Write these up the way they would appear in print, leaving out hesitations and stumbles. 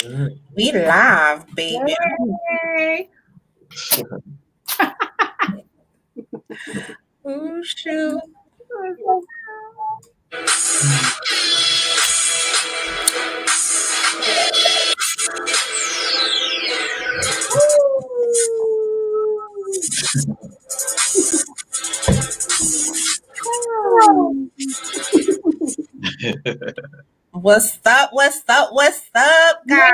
We live, baby. Yay. Oh shoot. What's up? What's up? What's up, guys?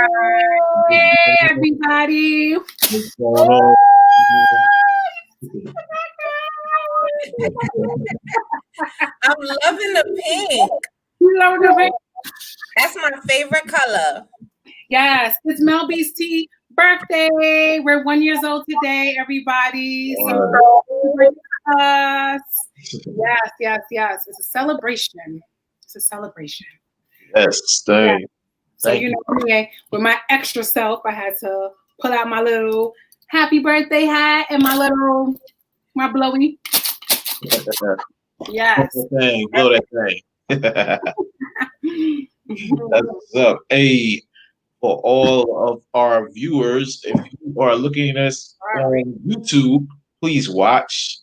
Yay, everybody. What's going on? I'm loving the pink. You love the pink? That's my favorite color. Yes, it's MelBee's birthday. We're 1 year old today, everybody. So us. Yes. It's a celebration. Yes, stay. So anyway, with my extra self, I had to pull out my little happy birthday hat and my blowy. Yes. Blow that thing. That's what's up. Hey, for all of our viewers, if you are looking at us on YouTube, please watch,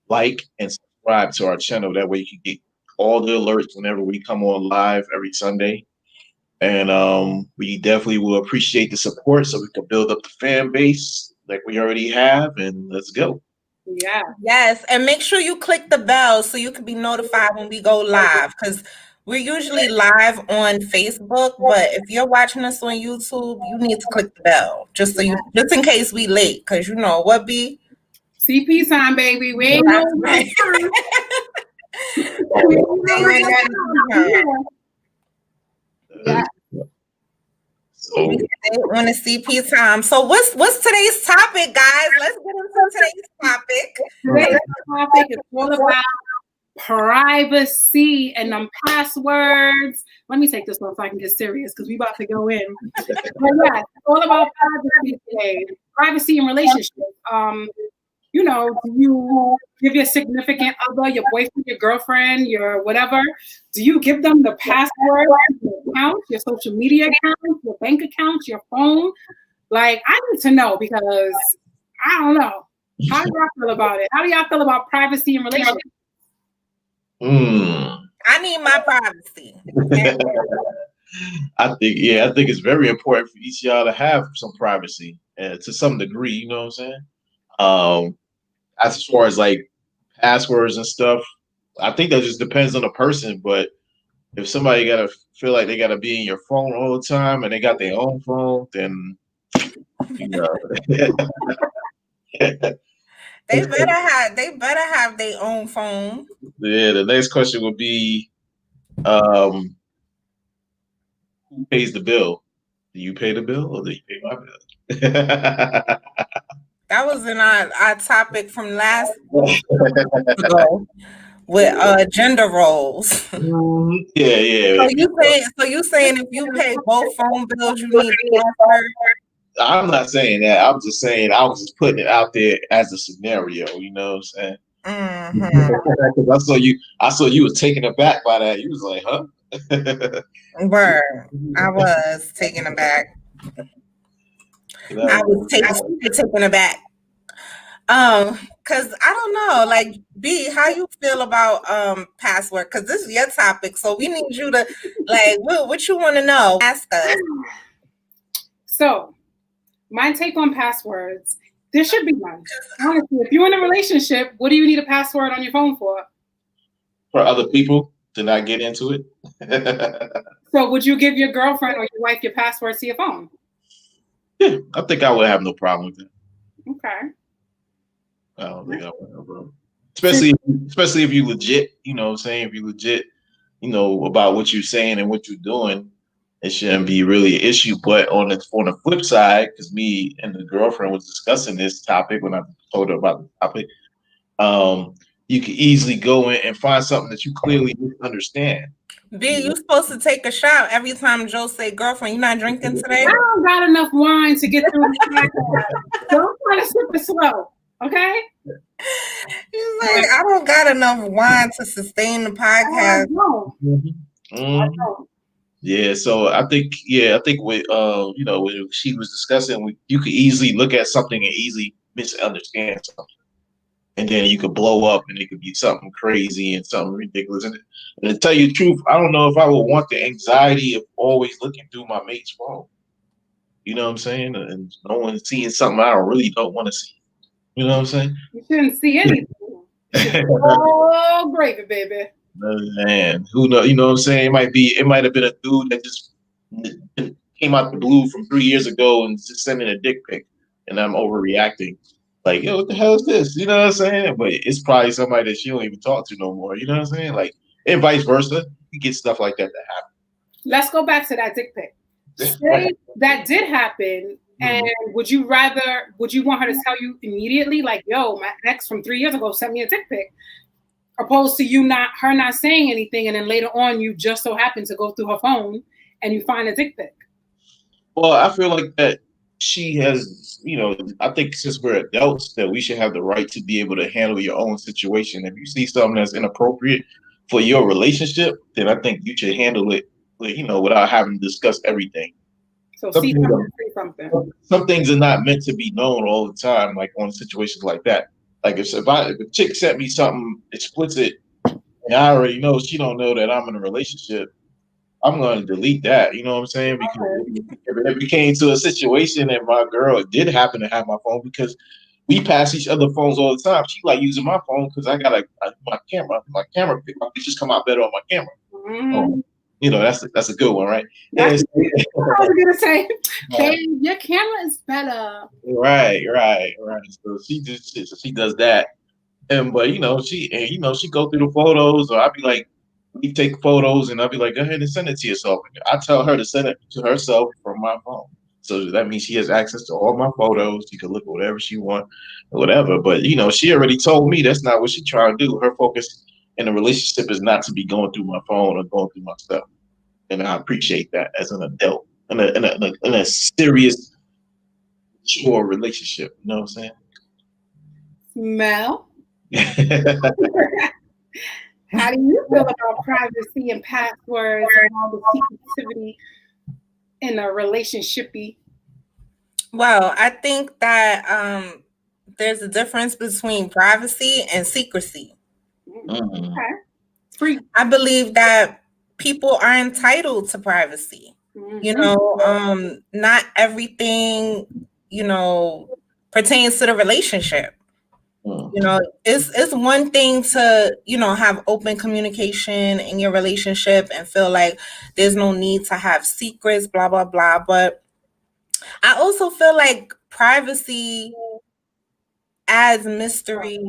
like, and subscribe to our channel. That way you can get all the alerts whenever we come on live every Sunday. And we definitely will appreciate the support so we can build up the fan base like we already have, and let's go. Yeah. Yes, and make sure you click the bell so you can be notified when we go live, because we're usually live on Facebook, but if you're watching us on YouTube, you need to click the bell just in case we late, because you know what be CP time, baby. We ain't no right. Yeah. So on the CP time. So what's today's topic, guys? Let's get into today's topic. Today's topic is all about privacy and them passwords. Let me take this one so I can get serious because we about to go in. But yeah, it's all about privacy today. Privacy in relationships. Do you give your significant other, your boyfriend, your girlfriend, your whatever, do you give them the password to your accounts, your social media accounts, your bank accounts, your phone? Like, I need to know because I don't know. How do y'all feel about it? How do y'all feel about privacy in relationships? I need my privacy. I think it's very important for each of y'all to have some privacy to some degree, you know what I'm saying? As far as like passwords and stuff, I think that just depends on the person. But if somebody gotta feel like they gotta be in your phone all the time and they got their own phone, then they better have their own phone. Yeah, the next question would be who pays the bill? Do you pay the bill or do you pay my bill? That was in our topic from last week ago with gender roles. Yeah. So you saying if you pay both phone bills, you need a password? I'm not saying that. I'm just saying I was just putting it out there as a scenario. You know what I'm saying? Mm-hmm. I saw you was taken aback by that. You was like, huh? Word. I was taken aback. I was taken aback. Cause I don't know, like B, how you feel about password? Cause this is your topic, so we need you to like what you want to know. Ask us. So, my take on passwords. There should be one. Honestly, if you're in a relationship, what do you need a password on your phone for? For other people to not get into it. So would you give your girlfriend or your wife your password to your phone? Yeah, I think I would have no problem with it. Okay. I don't think I would have no problem. Especially if you legit, you know what I'm saying? If you legit, about what you're saying and what you're doing, it shouldn't be really an issue. But on the flip side, because me and the girlfriend was discussing this topic when I told her about the topic, you can easily go in and find something that you clearly understand. B, you supposed to take a shot every time Joe say, "Girlfriend, you not drinking today?" I don't got enough wine to get through the podcast. Don't try to sip it slow, okay? He's like, I don't got enough wine to sustain the podcast. I know. Yeah, so I think with when she was discussing, you could easily look at something and easily misunderstand something, and then you could blow up, and it could be something crazy and something ridiculous. And to tell you the truth, I don't know if I would want the anxiety of always looking through my mate's phone. You know what I'm saying? And no one seeing something I really don't want to see. You know what I'm saying? You shouldn't see anything. Oh, gravy, baby. Man, who know? You know what I'm saying? It might have been a dude that just came out the blue from 3 years ago and just sending a dick pic, and I'm overreacting. Like, yo, what the hell is this? You know what I'm saying? But it's probably somebody that she don't even talk to no more. You know what I'm saying? Like, and vice versa. You get stuff like that happen. Let's go back to that dick pic. Say that did happen, and would you want her to tell you immediately, like, yo, my ex from 3 years ago sent me a dick pic, opposed to her not saying anything, and then later on you just so happen to go through her phone and you find a dick pic? Well, I feel like that she has, I think since we're adults, that we should have the right to be able to handle your own situation. If you see something that's inappropriate for your relationship, then I think you should handle it, without having to discuss everything. So see something. Some things are not meant to be known all the time, like on situations like that. Like if a chick sent me something explicit, and I already know she don't know that I'm in a relationship, I'm going to delete that. You know what I'm saying? Because if it came to a situation and my girl did happen to have my phone, because we pass each other phones all the time. She like using my phone because I got my camera. My pictures come out better on my camera. Mm-hmm. That's a good one, right? I was gonna say, hey, your camera is better. Right. So she does that, but she go through the photos, or I'd be like, we take photos, and I'll be like, go ahead and send it to yourself. I tell her to send it to herself from my phone. So that means she has access to all my photos. She can look at whatever she wants, or whatever. But she already told me that's not what she's trying to do. Her focus in a relationship is not to be going through my phone or going through my stuff. And I appreciate that as an adult in a serious, mature relationship. You know what I'm saying? Mel? How do you feel about privacy and passwords and all the secretivity in a relationship-y? Well, I think that there's a difference between privacy and secrecy. Okay. I believe that people are entitled to privacy. Not everything, pertains to the relationship. It's one thing to, have open communication in your relationship and feel like there's no need to have secrets, blah, blah, blah. But I also feel like privacy adds mystery,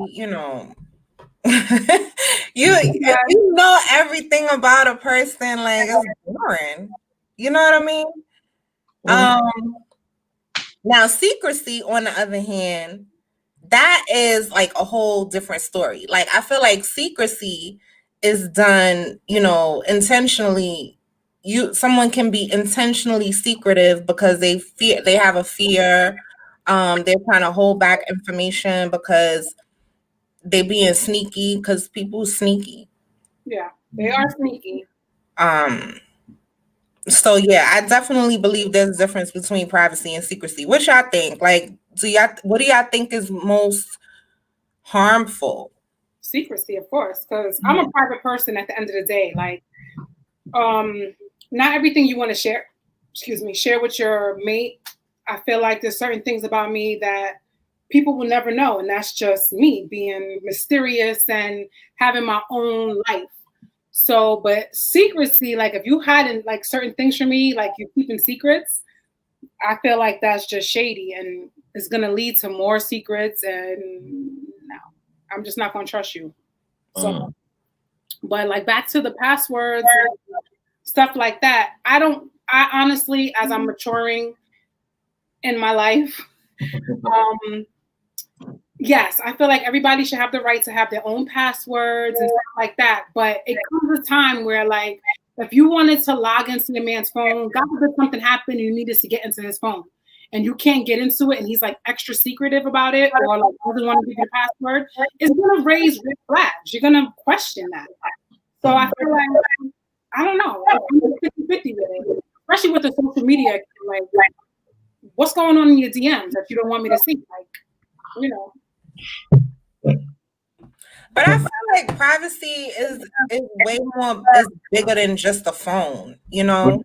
if you know everything about a person, like it's boring. You know what I mean? Now secrecy, on the other hand, that is like a whole different story. Like I feel like secrecy is done, intentionally. Someone can be intentionally secretive because they have a fear. They're trying to hold back information because they being sneaky, because people sneaky. Yeah, they are sneaky. So yeah, I definitely believe there's a difference between privacy and secrecy. What y'all think? Like, what do y'all think is most harmful? Secrecy, of course, because I'm a private person at the end of the day. Like, not everything you want to share with your mate. I feel like there's certain things about me that people will never know, and that's just me being mysterious and having my own life. So, but secrecy, like if you hiding like certain things from me, like you're keeping secrets, I feel like that's just shady, and it's gonna lead to more secrets, and no, I'm just not gonna trust you. So, but like back to the passwords, stuff like that. I honestly, as I'm maturing in my life, yes, I feel like everybody should have the right to have their own passwords and stuff like that. But it comes a time where, like, if you wanted to log into your man's phone, God forbid something happened and you needed to get into his phone, and you can't get into it, and he's like extra secretive about it, or like doesn't want to give you the password, it's gonna raise red flags. You're gonna question that. So I feel like I don't know. I'm 50-50 with it, especially with the social media. Like, what's going on in your DMs that you don't want me to see? Like, you know. But I feel like privacy is way more is bigger than just a phone, you know?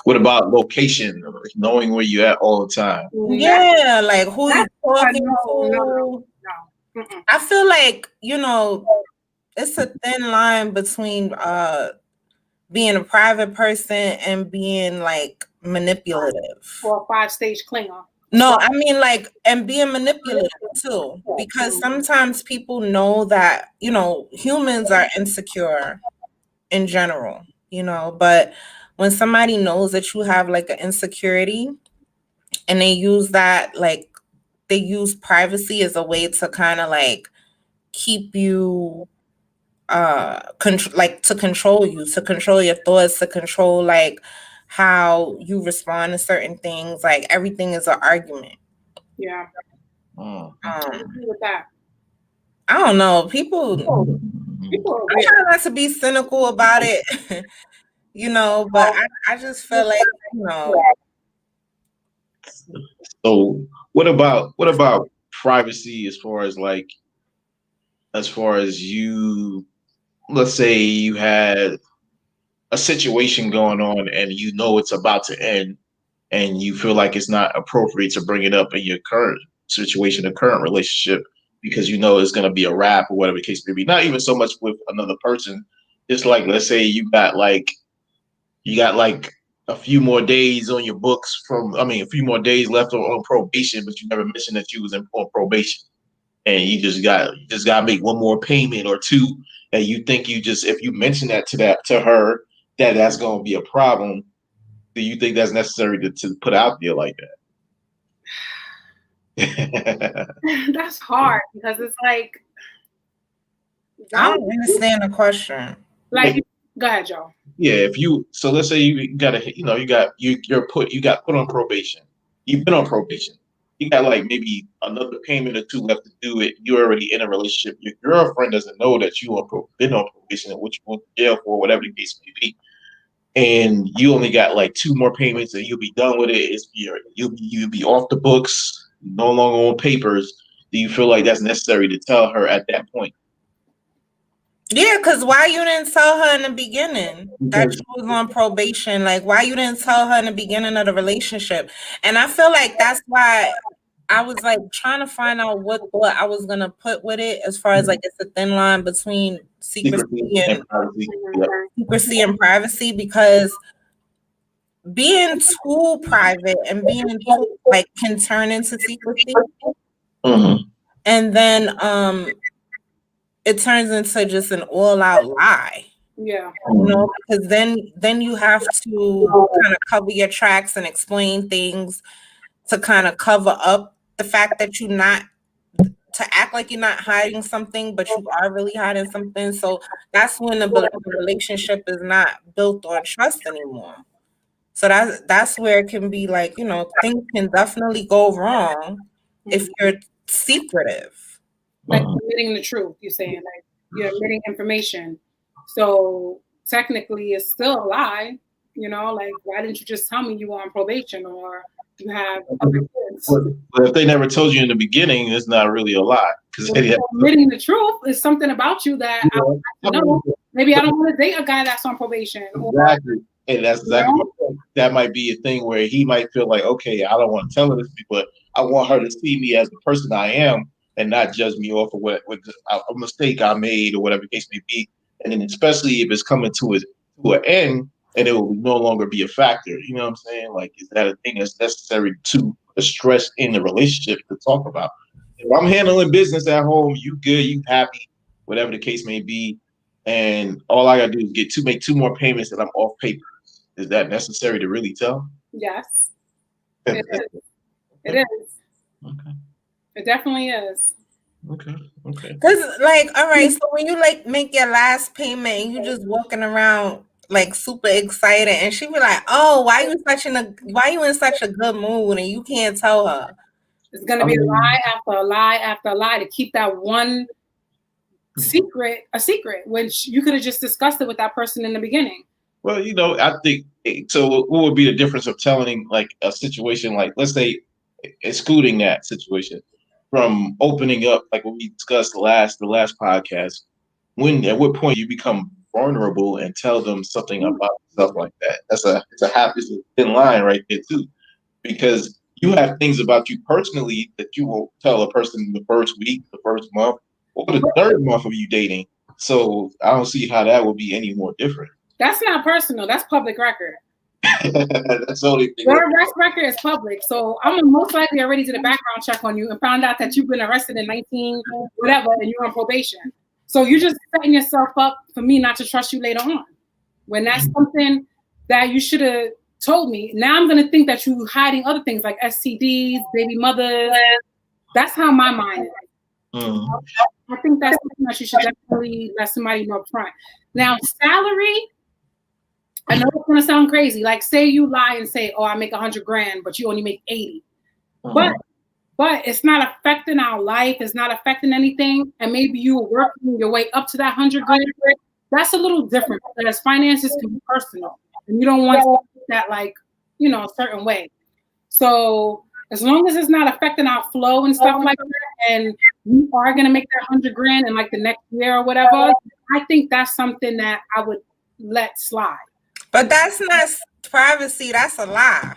What about location? Knowing where you're at all the time. Yeah, like who you talking to. No. I feel like, you know, it's a thin line between being a private person and being like manipulative. Or a 5-stage clinger. No, I mean like and being manipulative too. Because sometimes people know that, you know, humans are insecure in general, you know, but when somebody knows that you have like an insecurity and they use that like they use privacy as a way to kind of like keep you like to control you, to control your thoughts, to control like how you respond to certain things, like everything is an argument. Yeah. With that. I don't know, people I try not to be cynical about it. You know, but I just feel like, you know. So what about privacy as far as you, let's say you had a situation going on and you know it's about to end and you feel like it's not appropriate to bring it up in your current situation, a current relationship, because you know it's going to be a wrap or whatever the case may be. Not even so much with another person. Just like, let's say you got like a few more days on your books a few more days left on probation, but you never mentioned that you was on probation. And you just got to make one more payment or two, and you think if you mention that to her that's going to be a problem. Do you think that's necessary to put out there like that? That's hard because it's like I don't understand the question. Like, go ahead, Joe. Yeah, so let's say you got put on probation. You've been on probation. You got like maybe another payment or two left to do it. You're already in a relationship. Your girlfriend doesn't know that you been on probation and what you went to jail for, whatever the case may be. And you only got like 2 more payments and you'll be done with it. You'll be off the books, no longer on papers. Do you feel like that's necessary to tell her at that point? Yeah, because why you didn't tell her in the beginning that she was on probation? Like, why you didn't tell her in the beginning of the relationship? And I feel like that's why I was like trying to find out what I was gonna put with it, as far as like it's a thin line between secrecy and privacy, because being too private and being too like can turn into secrecy, and then it turns into just an all-out lie. Yeah. You know, because then you have to kind of cover your tracks and explain things to kind of cover up the fact that to act like you're not hiding something, but you are really hiding something. So that's when the relationship is not built on trust anymore. So that's where it can be like, you know, things can definitely go wrong if you're secretive. Like admitting the truth, you're saying, like you're admitting information. So technically it's still a lie, you know, like why didn't you just tell me you were on probation or you have other kids? But if they never told you in the beginning, it's not really a lie. Because admitting the truth is something about you that I don't know. Maybe I don't want to date a guy that's on probation. Exactly. And that's exactly my point. That might be a thing where he might feel like, okay, I don't want to tell her this, but I want her to see me as the person I am and not judge me off of what a mistake I made or whatever the case may be. And then especially if it's coming to an end and it will no longer be a factor. You know what I'm saying? Like, is that a thing that's necessary to stress in the relationship to talk about? If I'm handling business at home, you good, you happy, whatever the case may be, and all I gotta do is make 2 more payments and I'm off paper. Is that necessary to really tell? Yes. It is. It is. Okay. It definitely is. Okay. Because, like, all right, so when you like make your last payment and you just walking around like super excited, and she be like, "Oh, why you in such a good mood?" and you can't tell her. It's gonna be a lie after a lie after a lie to keep that one secret a secret, which you could have just discussed it with that person in the beginning. Well, I think so. What would be the difference of telling like a situation, like let's say, excluding that situation from opening up, like what we discussed the last podcast? When at what point you become vulnerable and tell them something about stuff like that? It's a thin line right there too, because you have things about you personally that you won't tell a person in the first week, the first month, or the third month of you dating. So I don't see how that would be any more different. That's not personal. That's public record. That's the only thing. Your arrest record is public, so I'm most likely already did a background check on you and found out that you've been arrested in 19 whatever and you're on probation. So you're just setting yourself up for me not to trust you later on. When that's something that you should have told me. Now I'm going to think that you're hiding other things like STDs, baby mothers. That's how my mind is. I think that's something that you should definitely let somebody know up front. Now, salary, I know it's gonna sound crazy. Like, say you lie and say, "Oh, I make $100,000," but you only make 80. But it's not affecting our life. It's not affecting anything. And maybe you were working your way up to that $100,000. That's a little different because finances can be personal, and you don't want to that like a certain way. So as long as it's not affecting our flow and stuff like that, and you are gonna make that $100,000 in like the next year or whatever, I think that's something that I would let slide. But that's not privacy. That's a lie.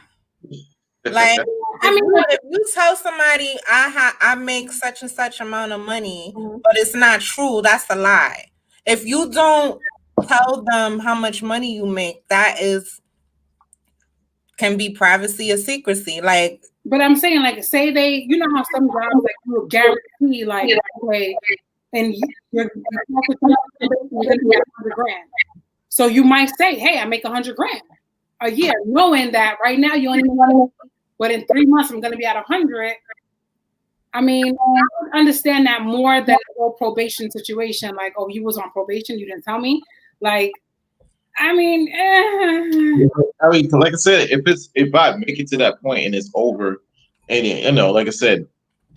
Like, if you tell somebody I make such and such amount of money, but it's not true, that's a lie. If you don't tell them how much money you make, that can be privacy or secrecy. Like, but I'm saying, like, say they, how some jobs like you guarantee, like, okay, and you're gonna be $100,000. So you might say, hey, I make $100,000 a year, knowing that right now you only make, but in 3 months I'm going to be at 100. I mean, I would understand that more than the whole probation situation. Like, oh, you was on probation, you didn't tell me. Like, I mean, like I said, if I make it to that point and it's over, and like I said,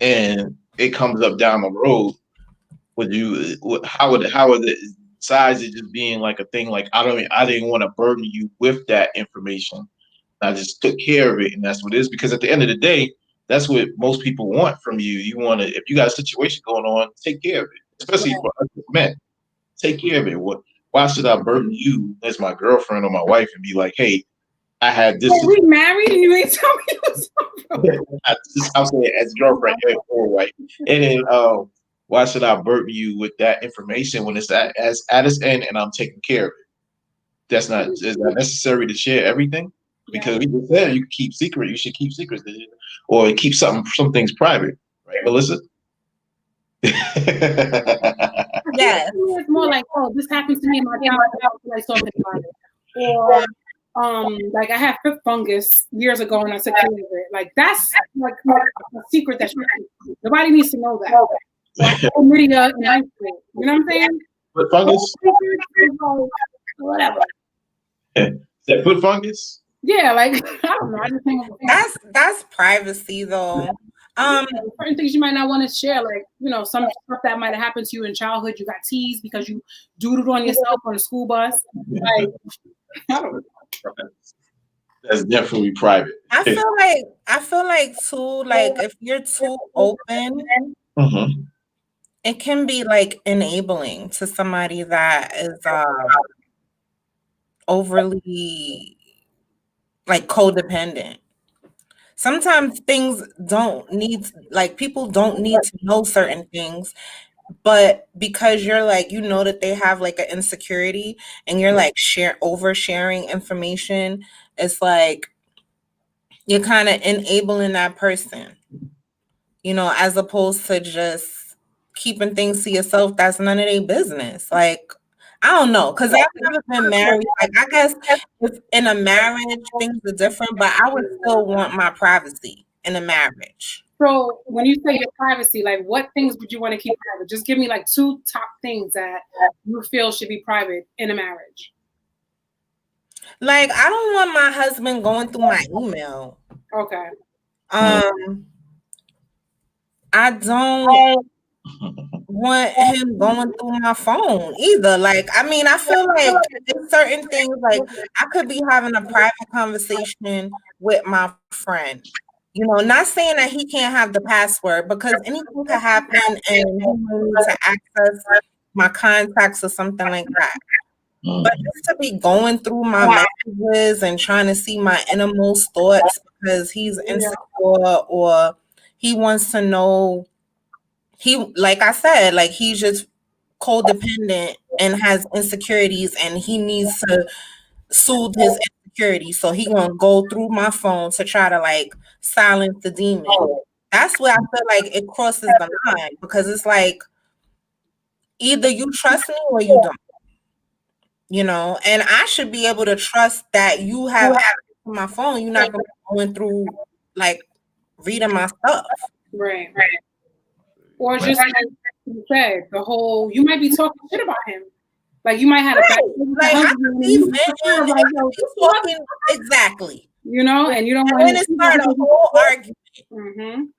and it comes up down the road, how would it? Besides it just being like a thing, like I didn't want to burden you with that information. I just took care of it, and that's what it is. Because at the end of the day, that's what most people want from you. You want to, if you got a situation going on, take care of it. Especially for us men, take care of it. Why should I burden you as my girlfriend or my wife and be like, hey, I had this. We married and you ain't tell me. I'm saying as girlfriend or wife, and then why should I burden you with that information when it's at its end and I'm taking care of it? Is that necessary to share everything? Because we just said you can keep secret. You should keep secrets, or keep some things private, right, Melissa? Yeah, it's more like, oh, this happens to me in my job. Like something about it, or like I had foot fungus years ago and I took care of it. Like that's like a secret that nobody needs to know that. Like chlamydia in high school, you know what I'm saying? Foot fungus, whatever. Is that foot fungus? Yeah, like I don't know. I just think that's privacy though. Certain things you might not want to share, like some stuff that might have happened to you in childhood. You got teased because you doodled on yourself on a school bus. Like I don't know. That's definitely private. I feel like too, like if you're too open, it can be like enabling to somebody that is overly like codependent. Sometimes things people don't need to know certain things, but because you're like, that they have like an insecurity and you're like oversharing information, it's like you're kind of enabling that person, as opposed to just keeping things to yourself. That's none of their business. Like, I don't know, because I've never been married. Like, I guess if in a marriage, things are different, but I would still want my privacy in a marriage. So when you say your privacy, like what things would you want to keep private? Just give me like 2 top things that you feel should be private in a marriage. Like, I don't want my husband going through my email. Okay. I don't want him going through my phone either. Like, I mean, I feel like there's certain things, like I could be having a private conversation with my friend. You know, not saying that he can't have the password because anything could happen and he may need to access my contacts or something like that. But just to be going through my messages and trying to see my innermost thoughts because he's insecure or he wants to know, like I said, like he's just codependent and has insecurities and he needs to soothe his insecurities. So he gonna go through my phone to try to like silence the demon. That's where I feel like it crosses the line because it's like either you trust me or you don't. You know, and I should be able to trust that you have access to my phone. You're not gonna be going through like reading my stuff. Right. Or just like you said, the whole you might be talking shit about him. Like you might have like I could be venting, like, talking exactly. You know, and you don't want to start a whole argument.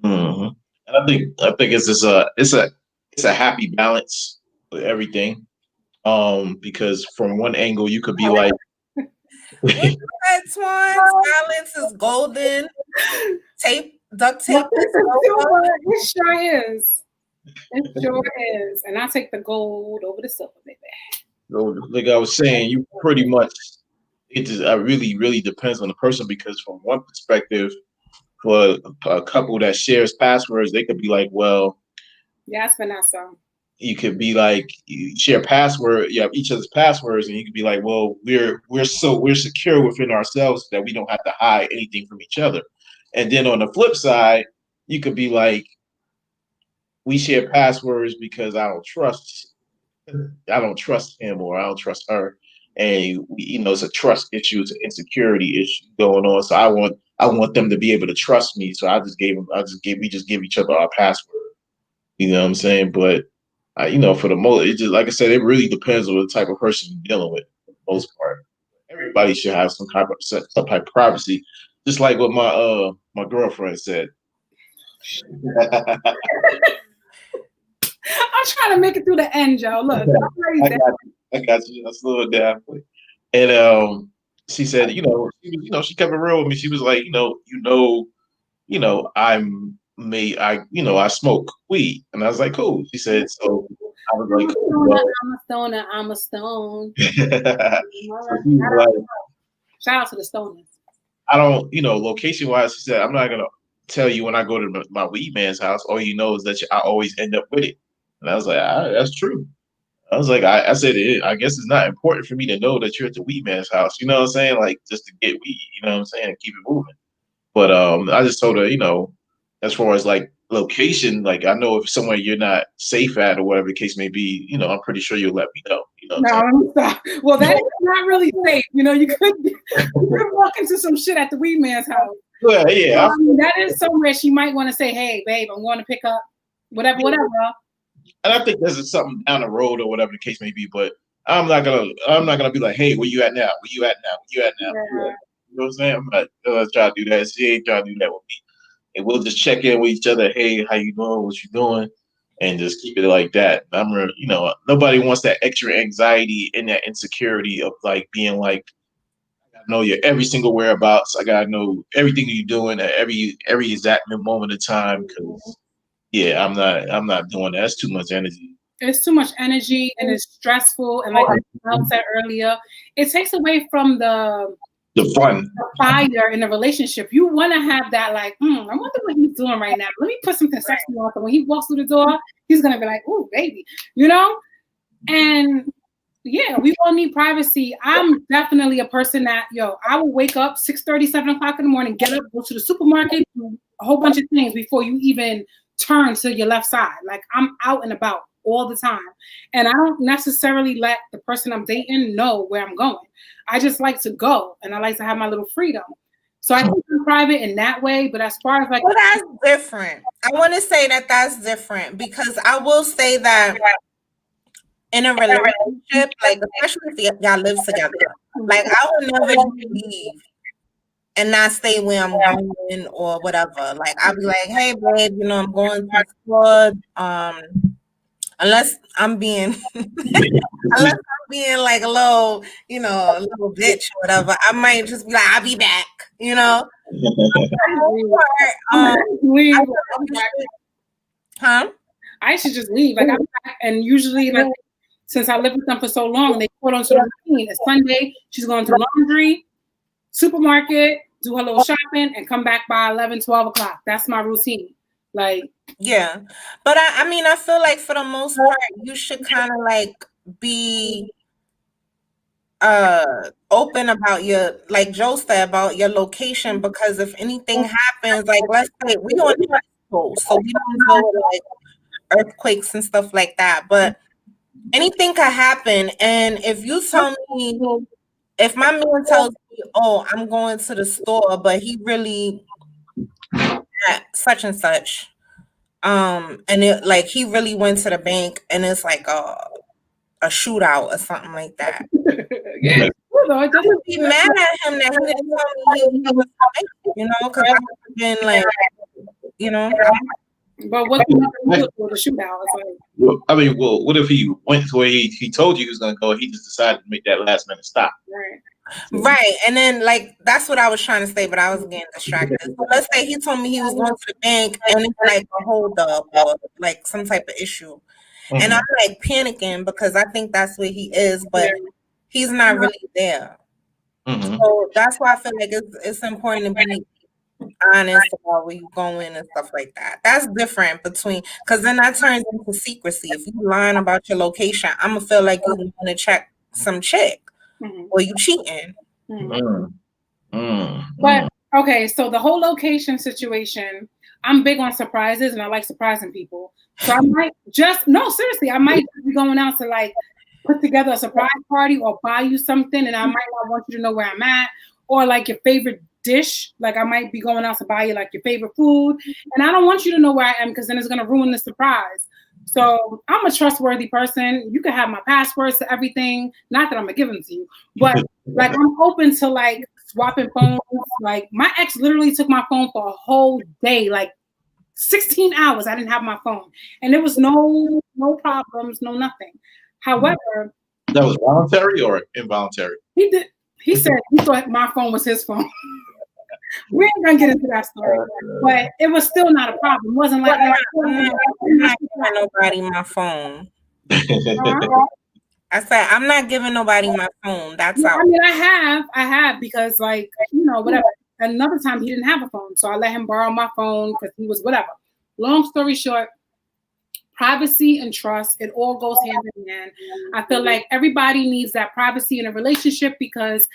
And I think it's just it's a happy balance with everything. Because from one angle you could be like, what you said, Swan? Silence is golden. Duct tape. It sure is. It sure is. And I take the gold over the silver, baby. Like I was saying, you pretty much it just really depends on the person because from one perspective, for a couple that shares passwords, they could be like, well, yes, Vanessa. You could be like, you share password, you have each other's passwords, and you could be like, well, we're secure within ourselves that we don't have to hide anything from each other. And then on the flip side, you could be like, we share passwords because I don't trust him or I don't trust her. And it's a trust issue, it's an insecurity issue going on. So I want them to be able to trust me. So we just give each other our password. You know what I'm saying? But for the most, it just like I said, it really depends on the type of person you're dealing with. For the most part, everybody should have some type of privacy, just like what my girlfriend said. I'm trying to make it through the end, Joe. Look, I got you. I slow it down. And she said, she kept it real with me. She was like, I smoke weed, and I was like, cool. She said, so I was like, cool, I'm a stoner. I'm a stone. Shout out to the stoners. I don't, location wise, she said, I'm not gonna tell you when I go to my weed man's house. All you know is that I always end up with it. And I was like, that's true. I was like, I said, I guess it's not important for me to know that you're at the weed man's house. You know what I'm saying? Like just to get weed. You know what I'm saying? And keep it moving. But I just told her, as far as like location, like I know if somewhere you're not safe at or whatever the case may be, I'm pretty sure you'll let me know. No, stop. Well, that is not really safe. You could walk into some shit at the weed man's house. Well, yeah. So, that is somewhere she might want to say, hey, babe, I'm going to pick up whatever. And I think this is something down the road or whatever the case may be, but I'm not gonna be like, hey, where you at now? Where you at now? Yeah. You know what I'm saying? I'm not gonna try to do that. She ain't trying to do that with me. And we'll just check in with each other. Hey, how you doing? What you doing? And just keep it like that. Nobody wants that extra anxiety and that insecurity of like being like, I gotta know your every single whereabouts. I gotta know everything you're doing at every exact moment of time. Because I'm not doing that. That's too much energy. It's too much energy and it's stressful. And like I said earlier, it takes away from the fun, the fire in the relationship. You want to have that, like, I wonder what he's doing right now. Let me put something sexy on. So when he walks through the door, he's gonna be like, "Ooh, baby," And yeah, we all need privacy. I'm definitely a person that, I will wake up 6:30, 7 o'clock in the morning, get up, go to the supermarket, do a whole bunch of things before you even turn to your left side. Like I'm out and about all the time. And I don't necessarily let the person I'm dating know where I'm going. I just like to go and I like to have my little freedom. So I keep it private in that way. But as far as like, well, that's different. I want to say that that's different because I will say that in a relationship, like especially if y'all live together, like I would never leave and not stay where I'm going or whatever. Like I'll be like, hey babe, you know, I'm going to the store. Unless I'm being unless I'm being like a little, you know, a little bitch or whatever, I might just be like, I'll be back, you know. Leave. Huh? I should just leave. Like I'm back, and usually, like since I lived with them for so long, they put onto the routine. It's Sunday. She's going to laundry, supermarket, do her little shopping, and come back by 11, 12 o'clock. That's my routine. Like, yeah, but I mean, I feel like for the most part, you should kind of like be open about your, like Joe said, about your location, because if anything happens, like let's say we on the West Coast, so we don't deal with like earthquakes and stuff like that, but anything could happen. And if you tell me, if my man tells me, oh, I'm going to the store, but he really at such and such, and it like he really went to the bank and it's like a shootout or something like that. yeah, I would be mad at him that he didn't tell me he was fighting, you know, because I would have been like, you know. But what can you do with a shootout? It's like, Well, I mean, well, what if he went to where he told you he was going to go? He just decided to make that last minute stop. Right. And then, like, that's what I was trying to say, but I was getting distracted. So let's say he told me he was going to the bank and it's like a holdup or like some type of issue. Mm-hmm. And I'm like panicking because I think that's where he is, but he's not really there. Mm-hmm. So that's why I feel like it's important to be honest about where you're going and stuff like that. That's different between, because then that turns into secrecy. If you lying about your location, I'm gonna feel like you want to check some chick or you cheating. But okay, so the whole location situation, I'm big on surprises and I like surprising people. So I might seriously, I might be going out to like put together a surprise party or buy you something, and I might not want you to know where I'm at, or like your favorite dish. Like I might be going out to buy you like your favorite food, and I don't want you to know where I am because then it's gonna ruin the surprise. So I'm a trustworthy person. You can have my passwords to everything. Not that I'm gonna give them to you, but like I'm open to like swapping phones. Like my ex literally took my phone for a whole day, like 16 hours. I didn't have my phone, and there was no problems, no nothing. However, that was voluntary or involuntary? He did. He said he thought my phone was his phone. We ain't gonna get into that story, but it was still not a problem. It wasn't like I'm not giving nobody my phone. I said I'm not giving nobody my phone. That's all. I mean, I have because like whatever. Another time he didn't have a phone, so I let him borrow my phone because he was whatever. Long story short, privacy and trust, it all goes hand in hand. I feel like everybody needs that privacy in a relationship because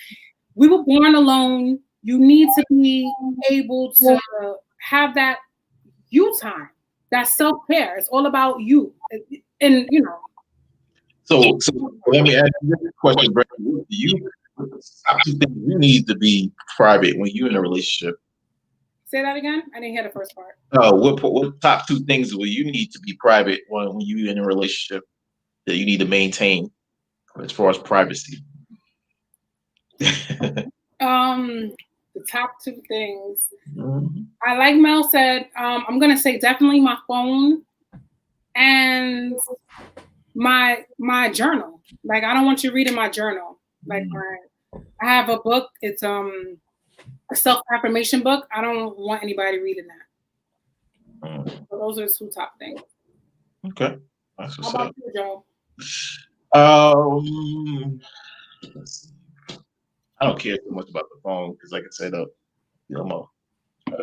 we were born alone. You need to be able to have that you time, that self-care. It's all about you. And So let me ask you this question, Brett. You need to be private when you're in a relationship. Say that again? I didn't hear the first part. What top 2 things will you need to be private when you're in a relationship that you need to maintain as far as privacy? The top 2 things. Mm-hmm. I like Mel said, I'm gonna say definitely my phone and my journal. Like I don't want you reading my journal. Like I have a book. It's a self-affirmation book. I don't want anybody reading that. So those are the 2 top things. Okay. That's what's How about you, Joe? I don't care too much about the phone because, like I said, I'm gonna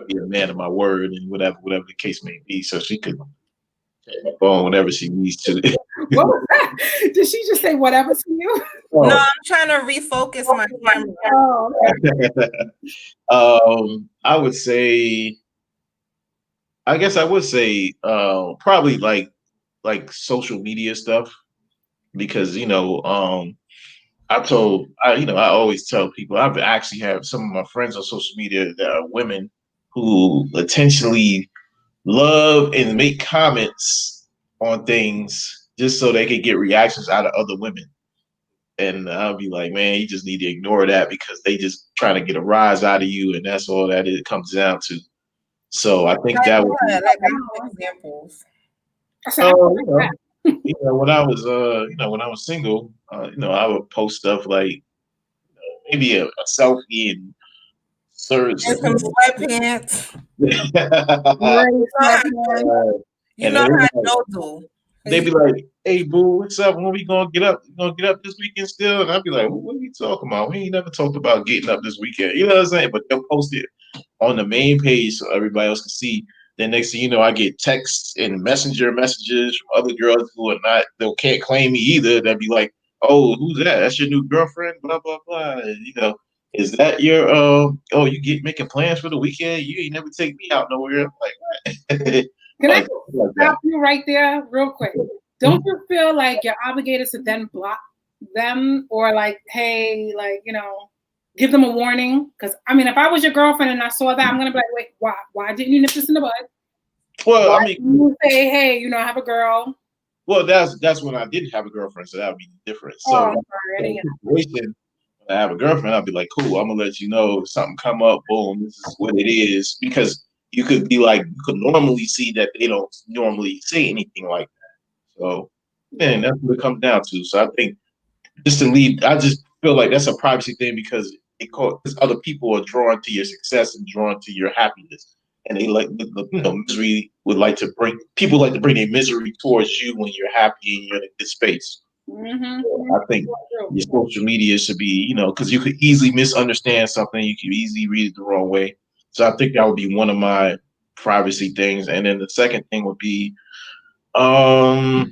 be a man of my word and whatever the case may be. So she could check my phone whenever she needs to. What was that? Did she just say whatever to you? Oh. No, I'm trying to refocus my camera. Oh, okay. I guess I would say probably like social media stuff because I always tell people I've actually have some of my friends on social media that are women who intentionally love and make comments on things just so they could get reactions out of other women. And I'll be like, man, you just need to ignore that because they just trying to get a rise out of you, and that's all that it comes down to. So I think that would be, like I have examples. when I was when I was single, I would post stuff like maybe a selfie and search. And some sweatpants. You And know then how Joe do. they be like, "Hey, boo, what's up? When we gonna get up? You gonna get up this weekend still?" And I'd be like, "What are you talking about? We ain't never talked about getting up this weekend." You know what I'm saying? But they'll post it on the main page so everybody else can see. Then next thing you know, I get texts and messenger messages from other girls who are not, they can't claim me either. That'd be like, "Oh, who's that? That's your new girlfriend?" Blah blah blah. And, is that your oh, you get making plans for the weekend? You ain't never take me out nowhere. I'm like, what? Can I stop you right there real quick? Don't you feel like you're obligated to then block them or like, hey, like, give them a warning? Because I mean, if I was your girlfriend and I saw that, I'm gonna be like, wait, why didn't you nip this in the bud? Well, why didn't you say, hey, I have a girl. Well, that's when I didn't have a girlfriend, so that would be different. So I'm sorry, when I have a girlfriend, I'll be like, cool, I'm gonna let you know if something come up, boom, this is what it is. Because you could be like, you could normally see that they don't normally say anything like that. So, man, that's what it comes down to. So I think just to leave, I just feel like that's a privacy thing because other people are drawn to your success and drawn to your happiness. And they like, misery would like to bring, people like to bring their misery towards you when you're happy and you're in a good space. Mm-hmm. So I think your social media should be, because you could easily misunderstand something. You could easily read it the wrong way. So I think that would be one of my privacy things. And then the second thing would be, I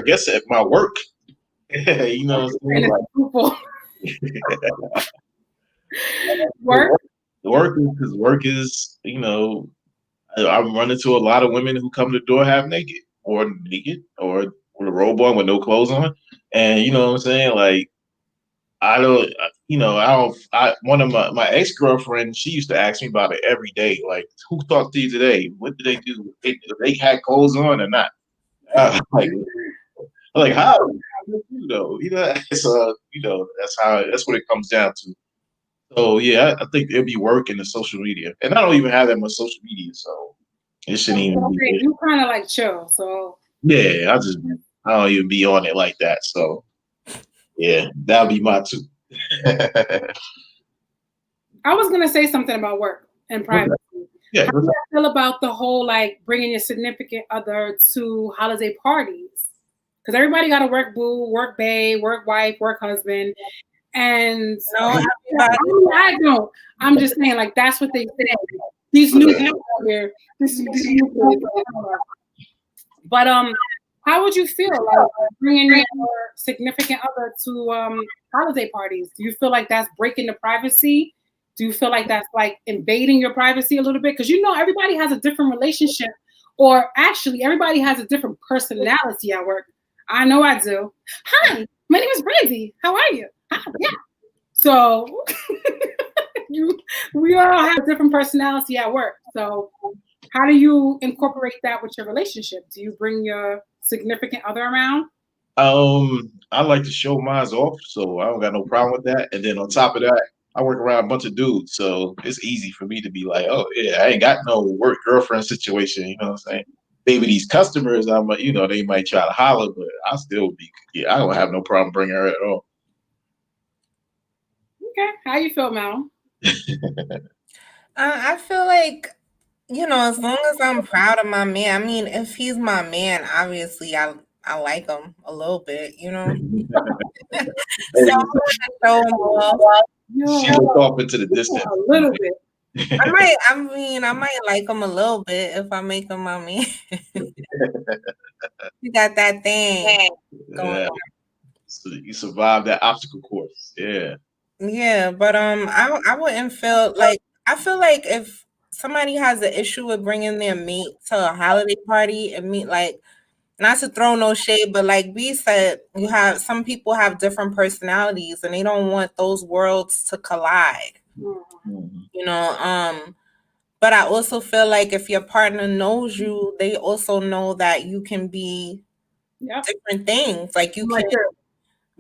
guess at my work, Work is, I run into a lot of women who come to the door half naked or with a robe on with no clothes on. And you know what I'm saying? Like, one of my ex-girlfriend, she used to ask me about it every day. Like, who talked to you today? What did they do? They had clothes on or not? Like how? So, that's what it comes down to. So yeah, I think it'll be work in the social media. And I don't even have that much social media, so it shouldn't even be there. You kind of like chill, so yeah, I don't even be on it like that. So yeah, that'll be my two. I was gonna say something about work and privacy. Yeah, how do you feel about the whole like bringing your significant other to holiday parties? Because everybody got a work boo, work bae, work wife, work husband, and I don't. I'm just saying, like that's what they say. These new people out here. But how would you feel like bringing your significant other to holiday parties? Do you feel like that's breaking the privacy? Do you feel like that's like invading your privacy a little bit? Because everybody has a different relationship, or actually everybody has a different personality at work. I know I do. Hi, my name is Brandy. How are you? Yeah. So we all have different personality at work. So how do you incorporate that with your relationship? Do you bring your significant other around? I like to show mine off, so I don't got no problem with that. And then on top of that, I work around a bunch of dudes, so it's easy for me to be like, oh yeah, I ain't got no work girlfriend situation. You know what I'm saying? Maybe these customers, they might try to holler, but I still I don't have no problem bringing her at all. Okay, how you feel, Mel? I feel like, as long as I'm proud of my man. I mean, if he's my man, obviously I like him a little bit, So I'm gonna show him off. She looked off into the distance. A little bit. I might like him a little bit if I make him my man. You got that thing going on. So you survived that obstacle course. Yeah. Yeah, but I wouldn't feel like, I feel like if somebody has an issue with bringing their mate to a holiday party and meet, like, not to throw no shade, but like we said, some people have different personalities and they don't want those worlds to collide. Mm-hmm. But I also feel like if your partner knows you, they also know that you can be different things. Like you Like can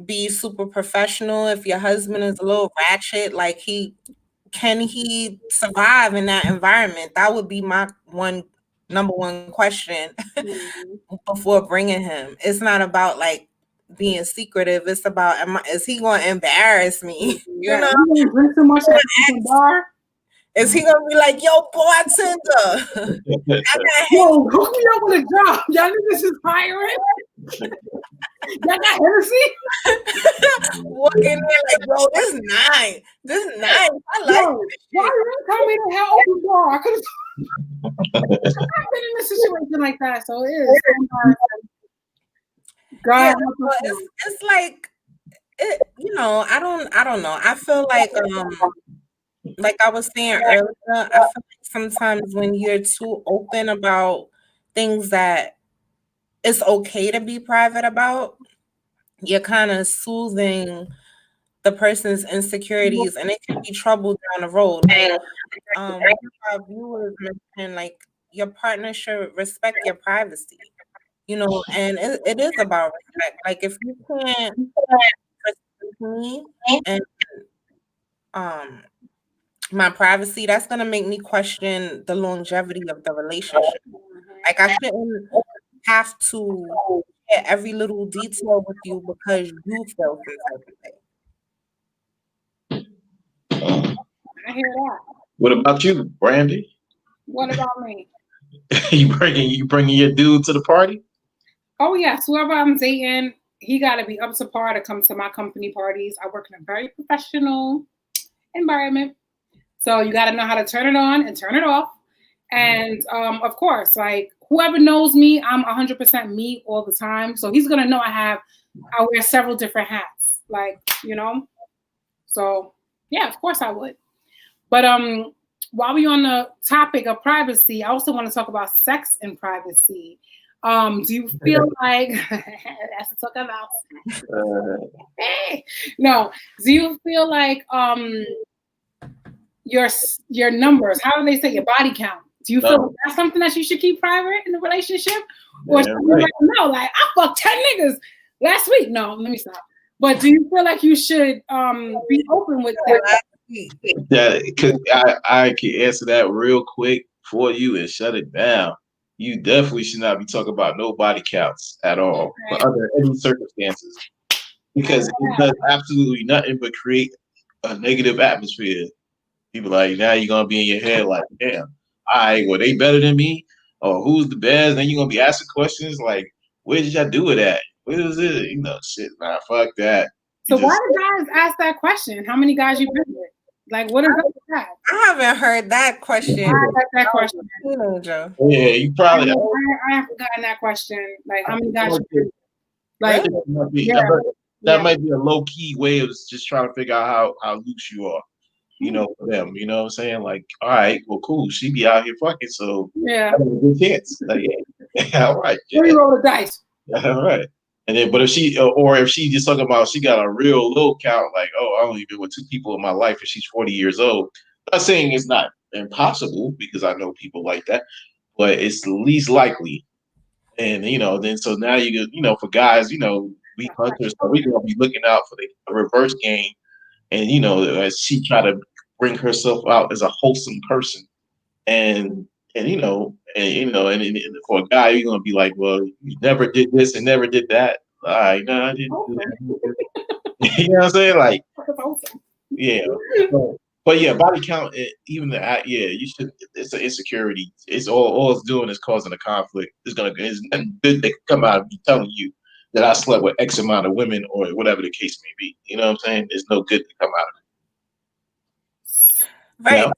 be super professional if your husband is a little ratchet. Like can he survive in that environment? That would be my number one question before bringing him. It's not about like being secretive. It's about is he going to embarrass me? You know, you gonna drink so much at the bar. Is he gonna be like, yo, bartender? Yo, hook me up with a job. Y'all niggas is hiring. Y'all got Hennessy? Walk in there like, bro, this nice. This nice. I like yo, why you tell me to have open bar? I could have been in a situation like that. So it is. God, yeah, it's like you know, I don't know. I feel like I was saying earlier, I feel like sometimes when you're too open about things that it's okay to be private about, you're kind of soothing the person's insecurities, and it can be trouble down the road. Like, one of our viewers mentioned, like, your partner should respect your privacy, you know, and it is about respect. Like, if you can't respect me and my privacy, that's gonna make me question the longevity of the relationship. Like, I shouldn't have to share every little detail with you because you feel some type of way. I hear that. What about you, Brandy? What about me? you bringing your dude to the party? Oh yes, whoever I'm dating, he got to be up to par to come to my company parties. I work in a very professional environment, so you got to know how to turn it on and turn it off. And of course, like whoever knows me, I'm 100% me all the time. So he's gonna know I wear several different hats, like, you know. So yeah, of course I would. But while we're on the topic of privacy, I also want to talk about sex and privacy. Do you feel like that's to talk about? No. Do you feel like your numbers? How do they say your body count? Do you feel like that's something that you should keep private in a relationship, or like, no? Like I fucked 10 niggas last week. No, let me stop. But do you feel like you should be open with that? Yeah, because I can answer that real quick for you and shut it down. You definitely should not be talking about no body counts at all, under any circumstances, because it does absolutely nothing but create a negative atmosphere. People like, now you're gonna be in your head like, damn, all right, well they better than me, or who's the best? Then you're gonna be asking questions like, where did y'all do it at? Where is it? You know, shit, nah, fuck that. So why do guys ask that question? How many guys you been with? Like, what is that? I haven't heard that question. I asked that question. Teenager. Yeah, you probably. I haven't gotten that question. Like, how many guys you been with? Like, that might be a low key way of just trying to figure out how loose you are. You know, for them, you know what I'm saying? Like, all right, well, cool. She be out here fucking, so yeah, good chance. Like, yeah, all right. Yeah. We roll the dice. All right. And then, but if she just talking about she got a real low count, like, oh, I only been with 2 people in my life, and she's 40 years old. I'm not saying it's not impossible because I know people like that, but it's least likely. And you know, then so now for guys, you know, we hunters, so we're gonna be looking out for the reverse game. And you know, as she try to bring herself out as a wholesome person, and you know, and for a guy, you're gonna be like, well, you never did this and never did that. All right, no, I didn't do that. You know what I'm saying? Like, yeah. But yeah, body count, even you should. It's an insecurity. It's all it's doing is causing a conflict. It's nothing good that can come out of me telling you that I slept with X amount of women or whatever the case may be. You know what I'm saying? There's no good to come out of it. Right. You know?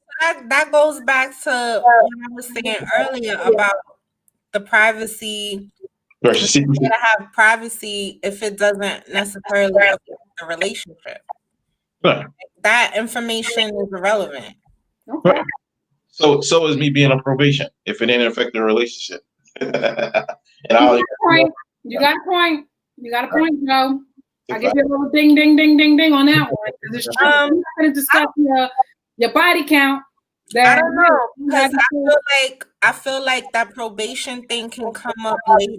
That goes back to what I was saying earlier about the privacy. Versus you gotta have privacy if it doesn't necessarily affect the relationship. Right. That information is irrelevant. Okay. So is me being on probation if it didn't affect the relationship. You got a point. You got a point, Joe. I give you a little ding, ding, ding, ding, ding on that one. It's true. I'm not going to discuss your body count. I don't know, because I feel like that probation thing can come up later.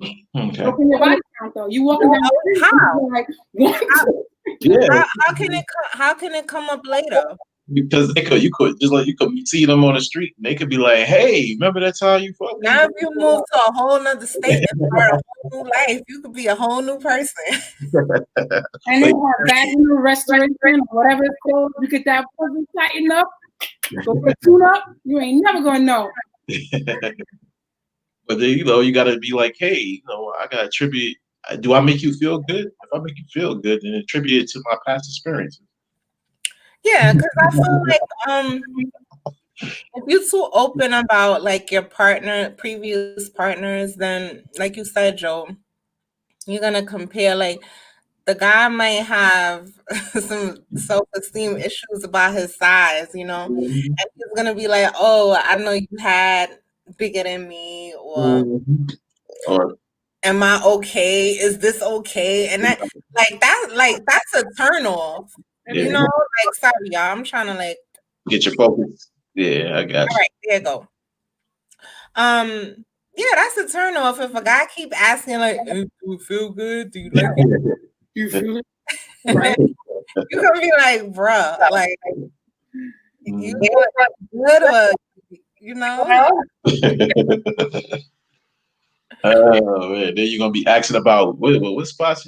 Okay. Look in your body count though. You walking down the street, How? like one, two. Yeah, How can it come up later? because you could just like you could see them on the street and they could be like, "Hey, remember that time you fucked me?" Now, if you move to a whole nother state and start a whole new life, you could be a whole new person. And they have vaginal restoration or whatever it's called. You get that pussy tightened up, go put tune up. You ain't never gonna know. But then you got to be like, "Hey, I got to attribute. Do I make you feel good? If I make you feel good, then attribute it to my past experiences." Yeah, because I feel like if you're too open about like your previous partners, then like you said, Joe, you're gonna compare like the guy might have some self-esteem issues about his size, and he's gonna be like, "Oh, I know you had bigger than me," or Or "Am I okay? Is this okay?" And that's a turn off. yeah, Like, sorry, y'all, I'm trying to like. get your focus. Yeah, I got All you. right, there you go. Yeah, that's a turn off. If a guy keep asking like, "Do you feel good? Do you like it?" You feel it? Right. You're gonna be like, bruh, like you good or Oh man, then you're gonna be asking about what spots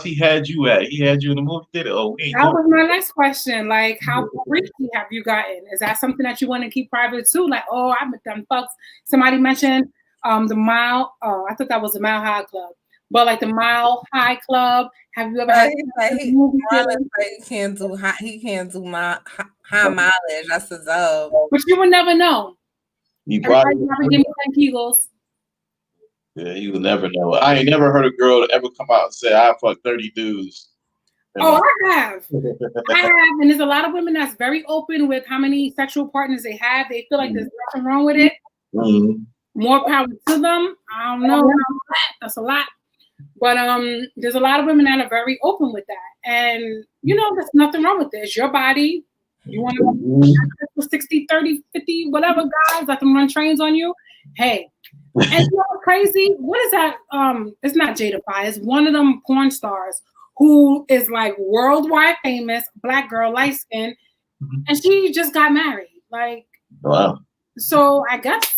he had you at? He had you in the movie theater. Oh, we ain't That doing was my next question. Like, how freaky have you gotten? Is that something that you want to keep private too? Like, oh, I've done fucks. Somebody mentioned the Mile. Oh, I thought that was the Mile High Club, but like the Mile High Club. Have you ever had a movie theater? He can't do my high mileage. That's his But you would never know. You Everybody probably never give me 10 kegels. yeah, you will never know. I ain't never heard a girl ever come out and say I fucked 30 dudes. Oh, I have, and there's a lot of women that's very open with how many sexual partners they have. They feel like there's nothing wrong with it. More power to them. I don't know. That's a lot. But there's a lot of women that are very open with that. And, there's nothing wrong with this. Your body. You want to go 60, 30, 50, whatever guys that can run trains on you. Hey. And you know what's crazy? What is that? It's not Jada Pie. It's one of them porn stars who is like worldwide famous, black girl, light skin. And she just got married. Like, wow. So I guess.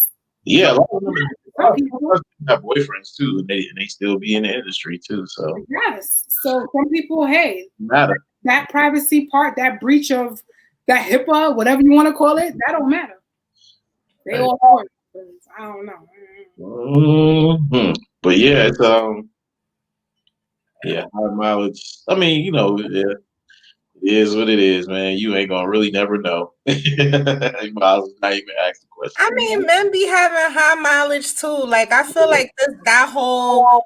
Yeah, a lot of women have boyfriends too, and they still be in the industry too. So yes, so some people, hey, matter that privacy part, that breach of that HIPAA, whatever you want to call it, that don't matter. They all for it. I don't know. Mm-hmm. But yeah, it's high mileage. I mean, it is what it is, man. You ain't gonna really never know. You might as well not even ask the question. I mean, men be having high mileage too. Like, I feel like that whole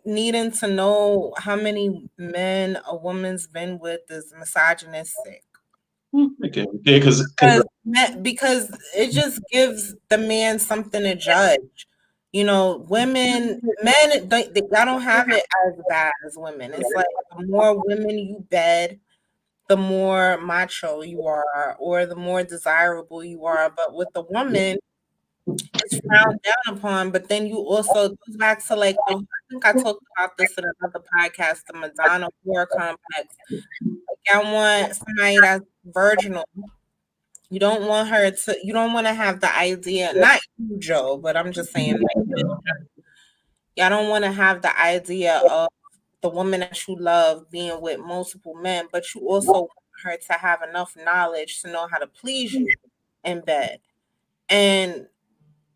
needing to know how many men a woman's been with is misogynistic. Okay. Yeah, because it just gives the man something to judge. Men, they don't have it as bad as women. It's like the more women you bed, the more macho you are, or the more desirable you are. But with the woman, it's frowned down upon. But then you also goes back to like I think I talked about this in another podcast, the Madonna horror complex. Like, I want somebody that's virginal. You don't want to have the idea, not you, Joe, but I'm just saying, like, y'all don't want to have the idea of the woman that you love being with multiple men, but you also want her to have enough knowledge to know how to please you in bed. And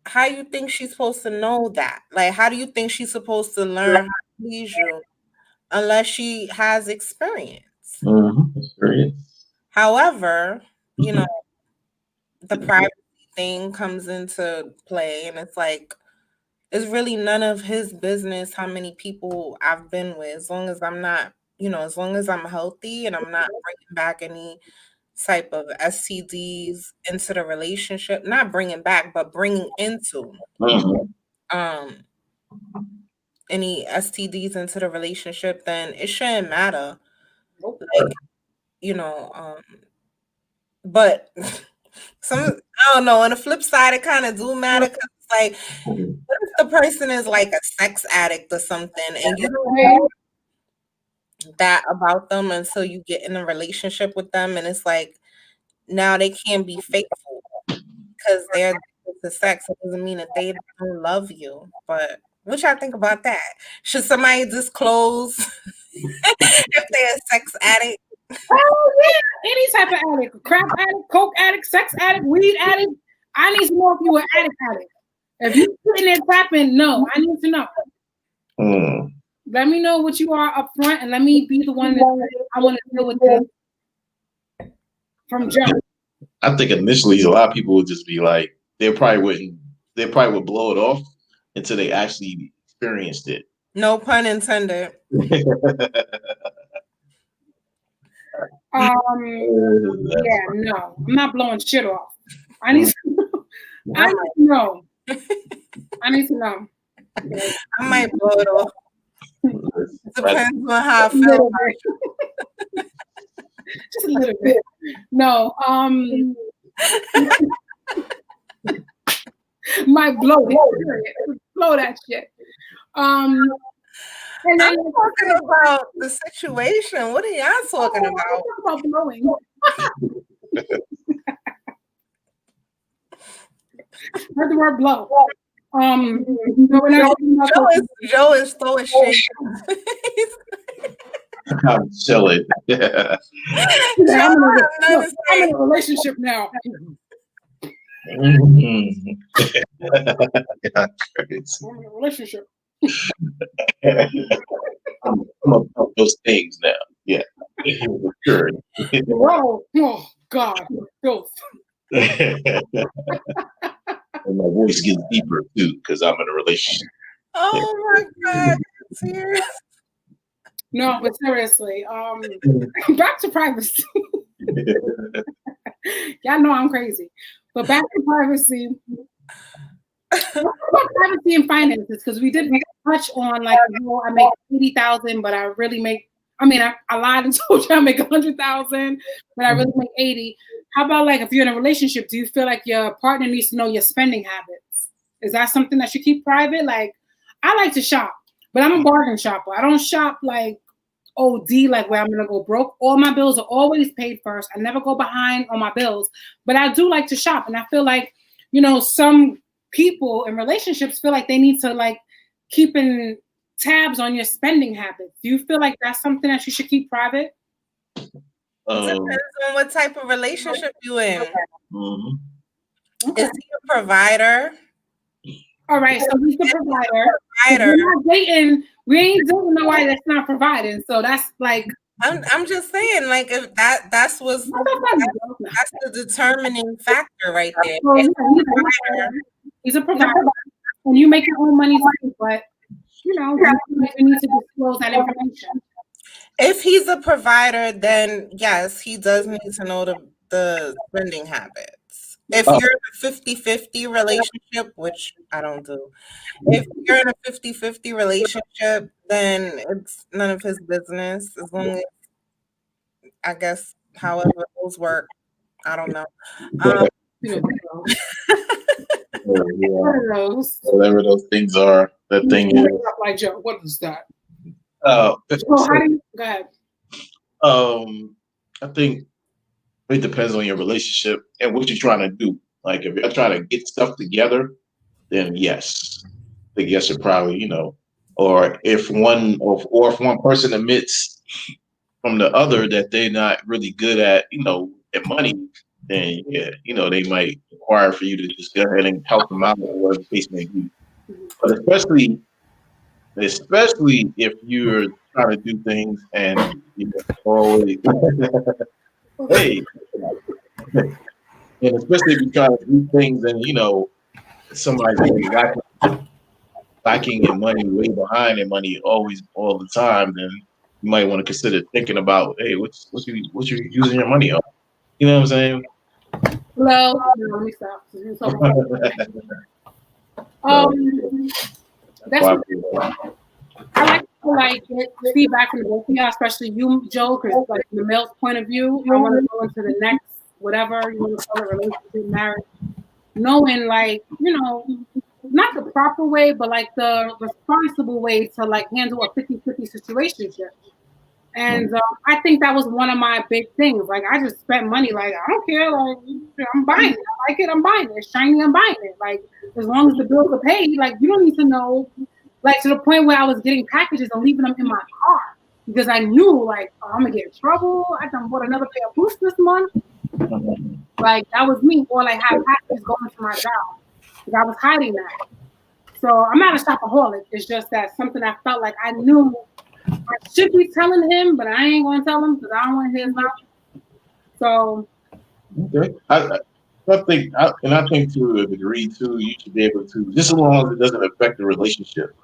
how you think she's supposed to know that? Like, how do you think she's supposed to learn how to please you unless she has experience? However, the privacy thing comes into play, and it's like, it's really none of his business how many people I've been with, as long as I'm not, as long as I'm healthy and I'm not bringing back any type of STDs into the relationship, not bringing back, but bringing into any STDs into the relationship, then it shouldn't matter. Like, but I don't know. On the flip side, it kind of do matter because it's like, what if the person is like a sex addict or something, and you don't know that about them until you get in a relationship with them, and it's like now they can't be faithful because they're addicted to sex. It doesn't mean that they don't love you. But what y'all think about that? Should somebody disclose if they're a sex addict? Oh yeah, any type of addict, crack addict, coke addict, sex addict, weed addict. I need to know if you an addict. If you sitting there tapping, no, I need to know. Let me know what you are up front, and let me be the one that I want to deal with this from jump. I think initially a lot of people would just be like, they probably would blow it off until they actually experienced it. No pun intended. Yeah, no, I'm not blowing shit off. I need to know. I need to know. I might blow it off. Depends on how I feel. Just a little bit. No, might blow it. Blow that shit. And then I'm talking about the situation. What are y'all talking about? I'm talking about blowing. Heard the word blow. Joe is throwing shit. I'm chilling. Yeah. I'm in a relationship now. I'm in a relationship. I'm about those things now. Yeah. Sure. Whoa. Oh God. Filth. And my voice gets deeper too because I'm in a relationship. Oh my God. Serious? No, but seriously, back to privacy. Y'all know I'm crazy. But back to privacy. Privacy and finances, because we did touch on like, I make 80,000, but I really make. I lied and told you I make 100,000, but I really make 80. How about like if you're in a relationship, do you feel like your partner needs to know your spending habits? Is that something that you keep private? Like, I like to shop, but I'm a bargain shopper. I don't shop like OD, like where I'm gonna go broke. All my bills are always paid first. I never go behind on my bills, but I do like to shop, and I feel like, some people in relationships feel like they need to like keeping tabs on your spending habits. Do you feel like that's something that you should keep private? Depends on what type of relationship you're in. Mm-hmm. Okay. Is he a provider? All right, so he's the provider. We're not dating. We ain't dating nobody that's not providing. So that's like. I'm just saying, like, if that's the determining factor right there. So he's a provider, and you make your own money too, but you need to disclose that information. If he's a provider, then yes, he does need to know the spending habits. If you're in a 50-50 relationship, which I don't do, if you're in a 50-50 relationship, then it's none of his business, as long as, I guess, however those work. I don't know. Whatever those things are, that thing is. Like Joe, what is that? How do you go ahead? I think it depends on your relationship and what you're trying to do. Like if you're trying to get stuff together, then yes. I think yes, you're probably, or if one person admits from the other that they're not really good at, at money, then yeah, they might require for you to just go ahead and help them out or whatever the case may be. But especially if you're trying to do things and always hey, and especially if you're trying to do things and somebody's lacking in money, way behind in money, always all the time, then you might want to consider thinking about, hey, what you using your money on? You know what I'm saying? Well, let me stop. I like get feedback from both of y'all, especially you, Joe, because like from the male's point of view, I want to go into the next whatever you want to call it, relationship, marriage, knowing like not the proper way, but like the responsible way to like handle a 50-50 situationship. And I think that was one of my big things. Like I just spent money. Like I don't care. Like I'm buying it. I like it. I'm buying it. It's shiny. I'm buying it. Like as long as the bills are paid. Like you don't need to know. Like to the point where I was getting packages and leaving them in my car because I knew like I'm gonna get in trouble. I done bought another pair of boots this month. Like that was me. Or like have packages going to my job because I was hiding that. So I'm not a shopaholic. It's just that something I felt like I knew I should be telling him, but I ain't gonna tell him because I don't want his mouth. So okay. I think to a degree too, you should be able to, just as long as it doesn't affect the relationship.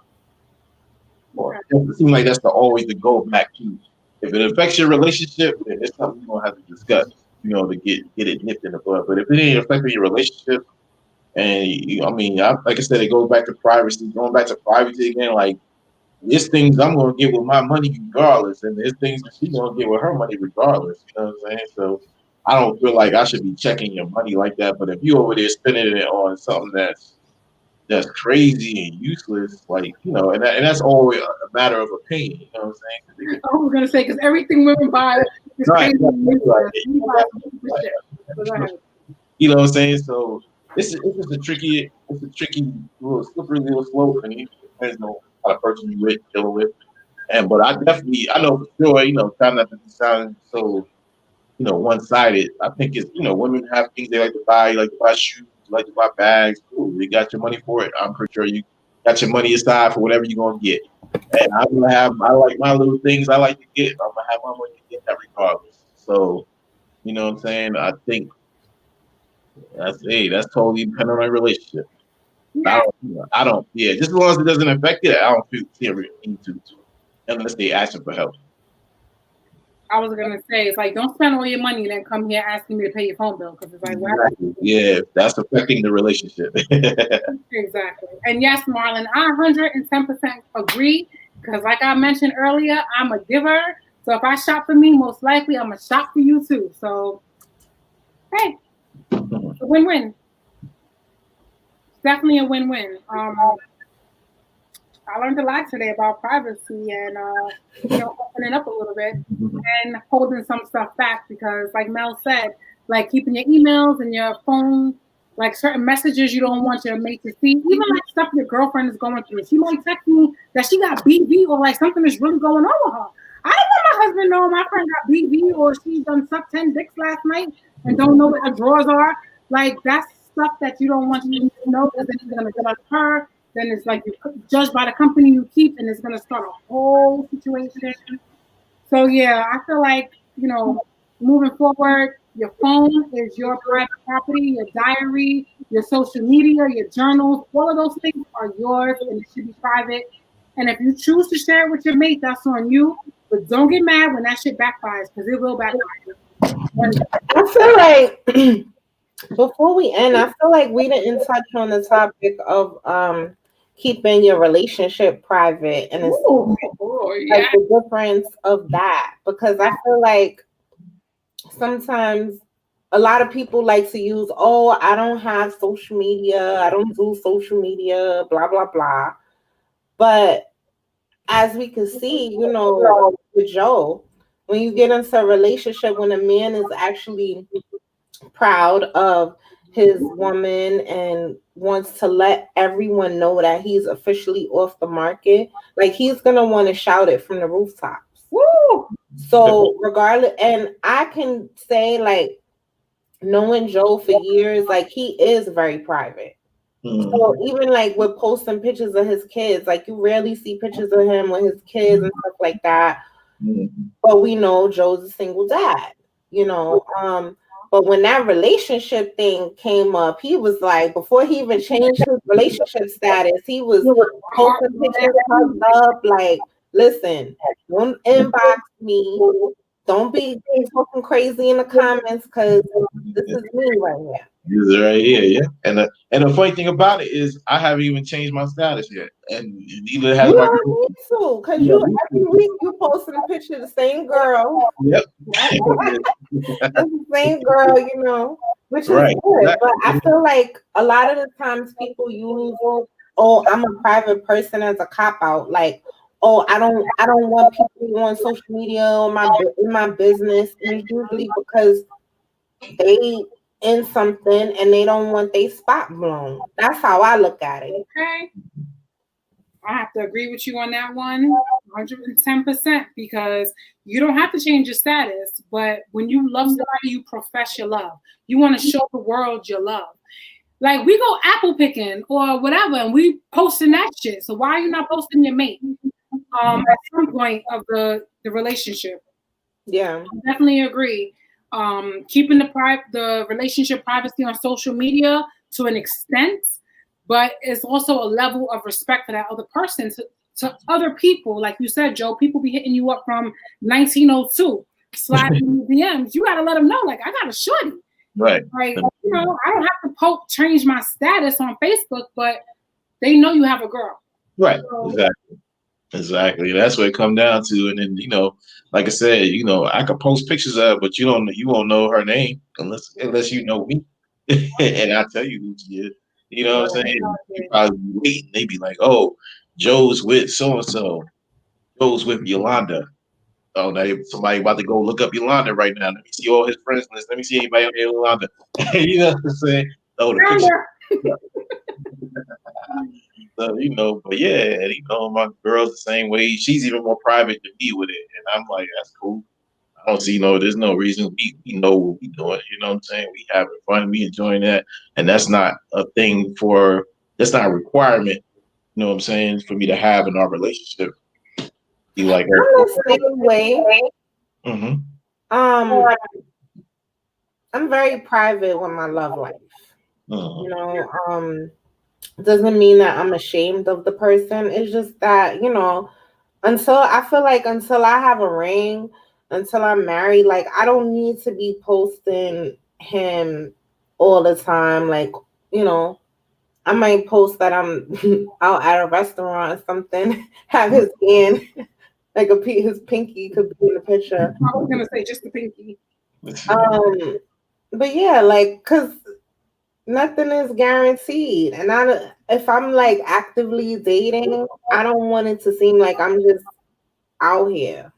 Or it seems like that's always the goal back to. If it affects your relationship, then it's something you're gonna have to discuss, to get it nipped in the bud. But if it ain't affecting your relationship, and like I said, it goes back to privacy. Going back to privacy again, like there's things I'm gonna get with my money regardless, and there's things that she's gonna get with her money regardless. You know what I'm saying? So I don't feel like I should be checking your money like that. But if you over there spending it on something that's crazy and useless, like and that's always a matter of opinion. You know what I'm saying? I was gonna say because everything women buy is crazy. Right. You know what I'm saying? So it's just a tricky little slippery little slope, and it depends on how the person you dealing with. But I know for sure, trying not to sound so, one-sided. I think it's, women have things they like to buy. You like to buy shoes, you like to buy bags. Ooh, you got your money for it. I'm pretty sure you got your money aside for whatever you're gonna get. And I like my little things I like to get. I'm gonna have my money to get that regardless. So, you know what I'm saying? I think that's totally dependent on a relationship. Yeah. Just as long as it doesn't affect it, I don't see a need to unless they ask for help. I was gonna say it's like don't spend all your money and then come here asking me to pay your phone bill because it's like exactly. Yeah, that's affecting the relationship. Exactly. And yes, Marlon, I 110% agree because like I mentioned earlier, I'm a giver. So if I shop for me, most likely I'm gonna shop for you too. So hey, it's a win-win. It's definitely a win-win. I learned a lot today about privacy and opening up a little bit and holding some stuff back because like Mel said, like keeping your emails and your phone, like certain messages you don't want your mate to see, even like stuff your girlfriend is going through. She might text me that she got BV or like something is really going on with her. I don't want my husband to know my friend got BV or she done sucked 10 dicks last night and don't know what her drawers are. Like that's stuff that you don't want you to know because then it's gonna get on her. Then it's like you're judged by the company you keep, and it's gonna start a whole situation. So yeah, I feel like moving forward, your phone is your private property, your diary, your social media, your journals, all of those things are yours, and it should be private. And if you choose to share it with your mate, that's on you. But don't get mad when that shit backfires, because it will backfire. I feel like before we end, I feel like we didn't touch on the topic of keeping your relationship private and it's like the difference of that, because I feel like sometimes a lot of people like to use, I don't have social media, I don't do social media, blah blah blah. But as we can see, with Joe, when you get into a relationship, when a man is actually proud of his woman and wants to let everyone know that he's officially off the market, like he's gonna want to shout it from the rooftops. Woo! So regardless, and I can say, like, knowing Joe for years, like he is very private. So even like with posting pictures of his kids, like you rarely see pictures of him with his kids and stuff like that. But we know Joe's a single dad, But when that relationship thing came up, he was like, before he even changed his relationship status, he was posting pictures hugged up, like, listen, don't inbox me. Don't be talking crazy in the comments because this is me right here. This is right here, yeah. And the funny thing about it is I haven't even changed my status yet. And neither has my girl. Me too, because every week you posting a picture of the same girl. Yep. That's the same girl, which is right. Good. Exactly. But I feel like a lot of the times people use oh, I'm a private person as a cop out. Like, oh, I don't want people on social media or in my business. And it's usually because they in something and they don't want their spot blown. That's how I look at it. Okay. I have to agree with you on that one, 110%, because you don't have to change your status, but when you love somebody, you profess your love. You want to show the world your love. Like, we go apple picking or whatever, and we posting that shit. So why are you not posting your mate at some point of the relationship? Yeah. I definitely agree. Keeping the relationship privacy on social media to an extent, but it's also a level of respect for that other person to other people. Like you said, Joe, people be hitting you up from 1902, sliding in the DMs. You got to let them know, like, I got a shorty. Right. Like, you know, I don't have to change my status on Facebook, but they know you have a girl. Right. So, Exactly. That's what it come down to. And then, you know, like I said, you know, I could post pictures of, but you won't know her name unless you know me, and I tell you who she is. You know what I'm saying? You probably be waiting. They be like, "Oh, Joe's with so and so. Joe's with Yolanda. Oh, now somebody about to go look up Yolanda right now. Let me see all his friends list. Let me see anybody on there Yolanda." You know what I'm saying? Oh, the picture. So, you know, but yeah, you know, my girl's the same way. She's even more private than me with it, and I'm like, that's cool. I don't see there's no reason. We know what we doing. You know what I'm saying? We having fun. We enjoying that, and that's not a thing that's not a requirement. You know what I'm saying? For me to have in our relationship. You like her? I'm the same way. Mm-hmm. I'm very private with my love life. Mm-hmm. You know, doesn't mean that I'm ashamed of the person. It's just that, you know, until I have a ring, until I'm married, like I don't need to be posting him all the time. Like, you know, I might post that I'm out at a restaurant or something, have his hand, like his pinky could be in the picture. I was gonna say just the pinky. But yeah, like, cause nothing is guaranteed, and if I'm like actively dating, I don't want it to seem like I'm just out here,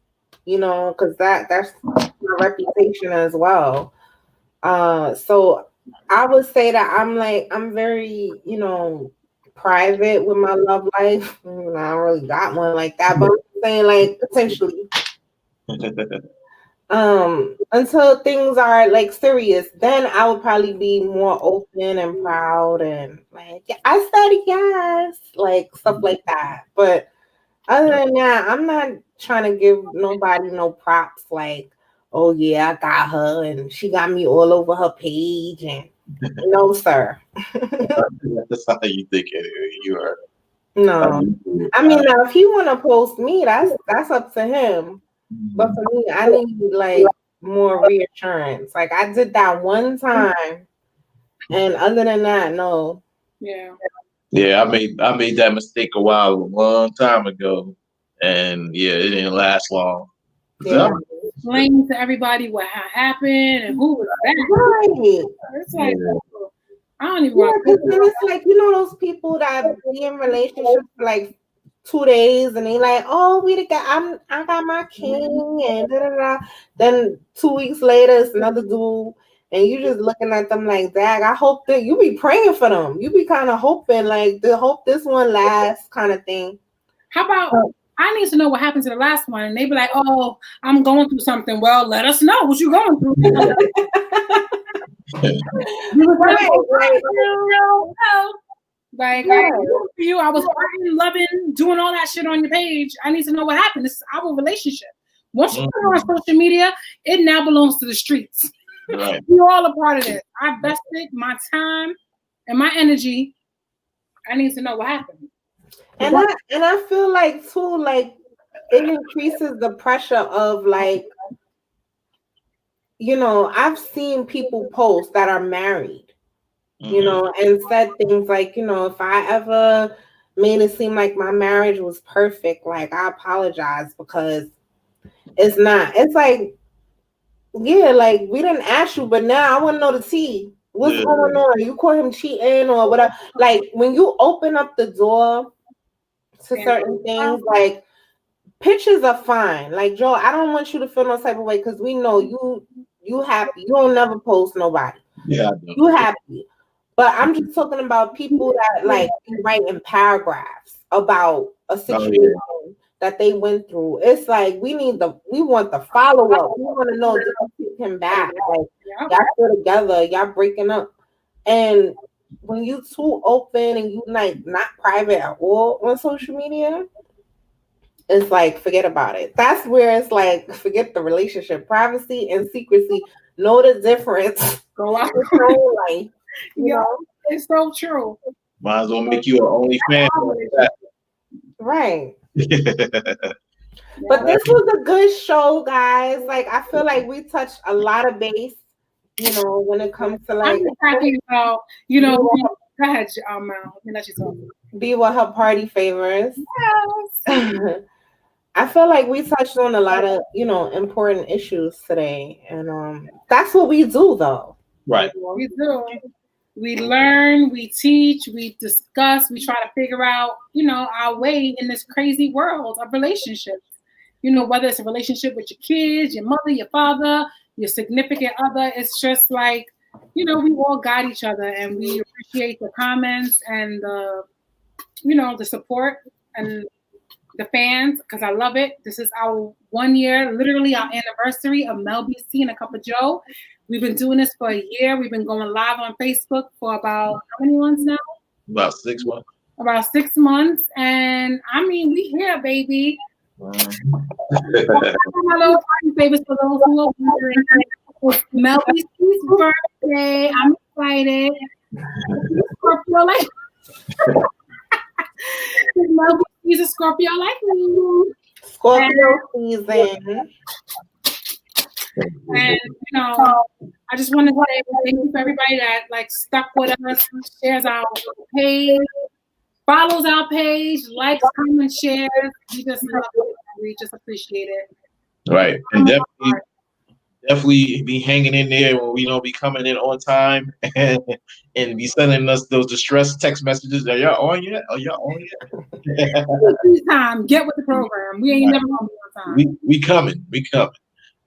you know, because that's my reputation as well. So I would say that I'm very, you know, private with my love life. I don't really got one like that, but I'm saying like potentially. Until things are like serious, then I would probably be more open and proud and like, yeah, I said yes, like stuff like that. But other than that, I'm not trying to give nobody no props like, oh yeah, I got her and she got me all over her page, and no sir. That's how you think you are. No. I mean, now if he want to post me, that's up to him. But for me, I need like more reassurance. Like I did that one time, and other than that, no. Yeah. Yeah, I made that mistake a long time ago, and yeah, it didn't last long. Yeah. Explain to everybody what happened and who was that. Right. It's like, I don't even want to. It's like, you know, those people that be in relationships for like 2 days and they like, oh, I got my king and da da da. Then 2 weeks later, it's another dude. And you just looking at them like, dag, I hope that you be praying for them. You be kind of hoping, like, to hope this one lasts kind of thing. How about, I need to know what happened to the last one. And they be like, oh, I'm going through something. Well, let us know what you're going through. Like, I for you, I was working, loving, doing all that shit on your page. I need to know what happened. This is our relationship. Once you put it on social media, it now belongs to the streets. Right. We're all a part of it. I invested my time and my energy. I need to know what happened. And I feel like too, like it increases the pressure of like, you know, I've seen people post that are married, you know, and said things like, you know, if I ever made it seem like my marriage was perfect, like I apologize because it's not. It's like, yeah, like we didn't ask you, but now I want to know the tea. what's going on? You caught him cheating or whatever. Like when you open up the door to certain things, like pictures are fine. Like Joe, I don't want you to feel no type of way because we know you happy. You don't never post nobody. Yeah, you happy. But I'm just talking about people that like write in paragraphs about a situation that they went through. It's like we want the follow up. We want to know did you kick him back? Like y'all still together, y'all breaking up. And when you too open and you like not private at all on social media, it's like forget about it. That's where it's like forget the relationship. Privacy and secrecy. Know the difference. Go out. Life, you know? It's so true. Might as well make you an OnlyFans. Right. But this was a good show, guys. Like I feel like we touched a lot of base, you know, when it comes to like I'm talking about, you know, go ahead, let you talk. Be what her party favors. Yes. I feel like we touched on a lot of, you know, important issues today. And that's what we do though. Right. We do. We learn, we teach, we discuss, we try to figure out, you know, our way in this crazy world of relationships. You know, whether it's a relationship with your kids, your mother, your father, your significant other, it's just like, you know, we all guide each other and we appreciate the comments and the, you know, the support and the fans, because I love it. This is our 1 year, literally our anniversary of MelBee and a Cup of Joe. We've been doing this for a year. We've been going live on Facebook for about how many months now? About 6 months. About 6 months. And I mean, we here, baby. My little party favors for those who are wondering. It's MelBee's birthday. I'm excited. Scorpio like MelBee's a Scorpio like me. Scorpio season. And you know, I just want to say thank you for everybody that like stuck with us, shares our page, follows our page, likes, comments, shares. We just love it. We just appreciate it. Right. And definitely be hanging in there when we don't be coming in on time and be sending us those distress text messages. Are y'all on yet? Are y'all on yet? Time. Get with the program. We ain't never gonna be on time. We coming. We coming.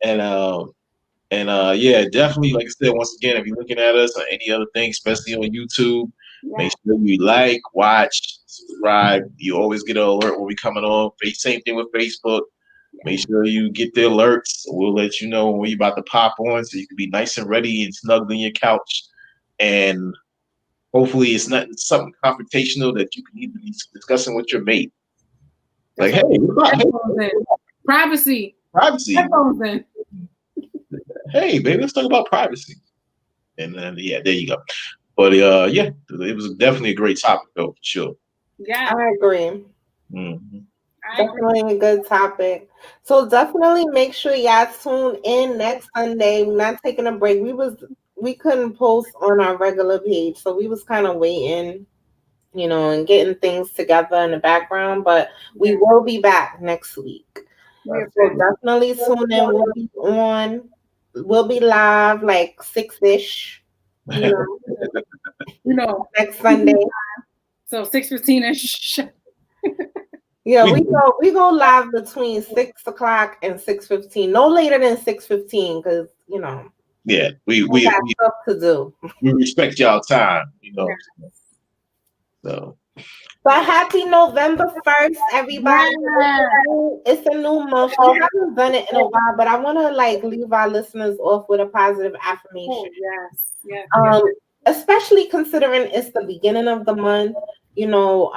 And yeah, definitely, like I said, once again, if you're looking at us or any other thing, especially on YouTube, make sure you like, watch, subscribe. You always get an alert when we coming on. Same thing with Facebook. Make sure you get the alerts. We'll let you know when we're about to pop on so you can be nice and ready and snuggled in your couch. And hopefully it's not something confrontational that you can either be discussing with your mate. Like, hey, privacy. Hey, baby, let's talk about privacy. And then, yeah, there you go. But yeah, it was definitely a great topic, though, for sure. Yeah, I agree. Mm-hmm. Definitely a good topic. So definitely make sure y'all tune in next Sunday. We're not taking a break. We couldn't post on our regular page, so we was kind of waiting, you know, and getting things together in the background. But we will be back next week. So definitely tune in. We'll be on. We'll be live like 6-ish. You know, next Sunday. So 6:15-ish. Yeah, we go live between 6 o'clock and 6:15. No later than 6:15, because you know. Yeah, we got stuff to do. We respect y'all time, you know. So. But happy November 1st, everybody. It's a new month. We haven't done it in a while, but I want to like leave our listeners off with a positive affirmation. Especially considering it's the beginning of the month. You know,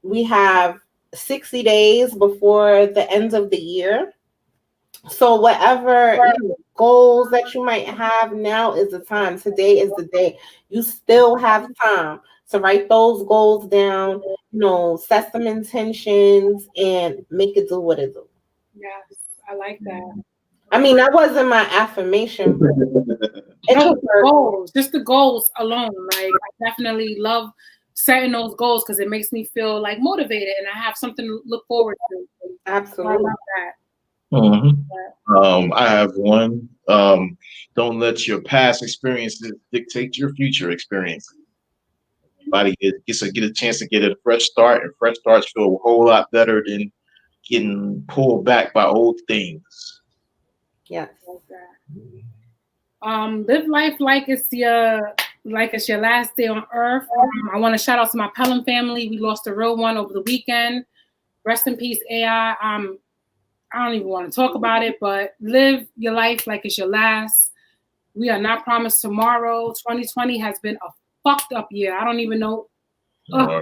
we have 60 days before the end of the year. So whatever goals that you might have, now is the time. Today is the day. You still have time to write those goals down, you know, set some intentions and make it do what it do. Yes, I like that. I mean, that wasn't my affirmation. Goals, just the goals alone. Like, I definitely love setting those goals because it makes me feel like motivated and I have something to look forward to. Absolutely. I love that. I have one. Don't let your past experiences dictate your future experiences. Everybody gets to get a chance to get a fresh start, and fresh starts feel a whole lot better than getting pulled back by old things. Yes. Live life like it's your last day on earth. I want to shout out to my Pelham family. We lost a real one over the weekend. Rest in peace, AI. I don't even want to talk about it, but live your life like it's your last. We are not promised tomorrow. 2020 has been a fucked up year. I don't even know. Yeah.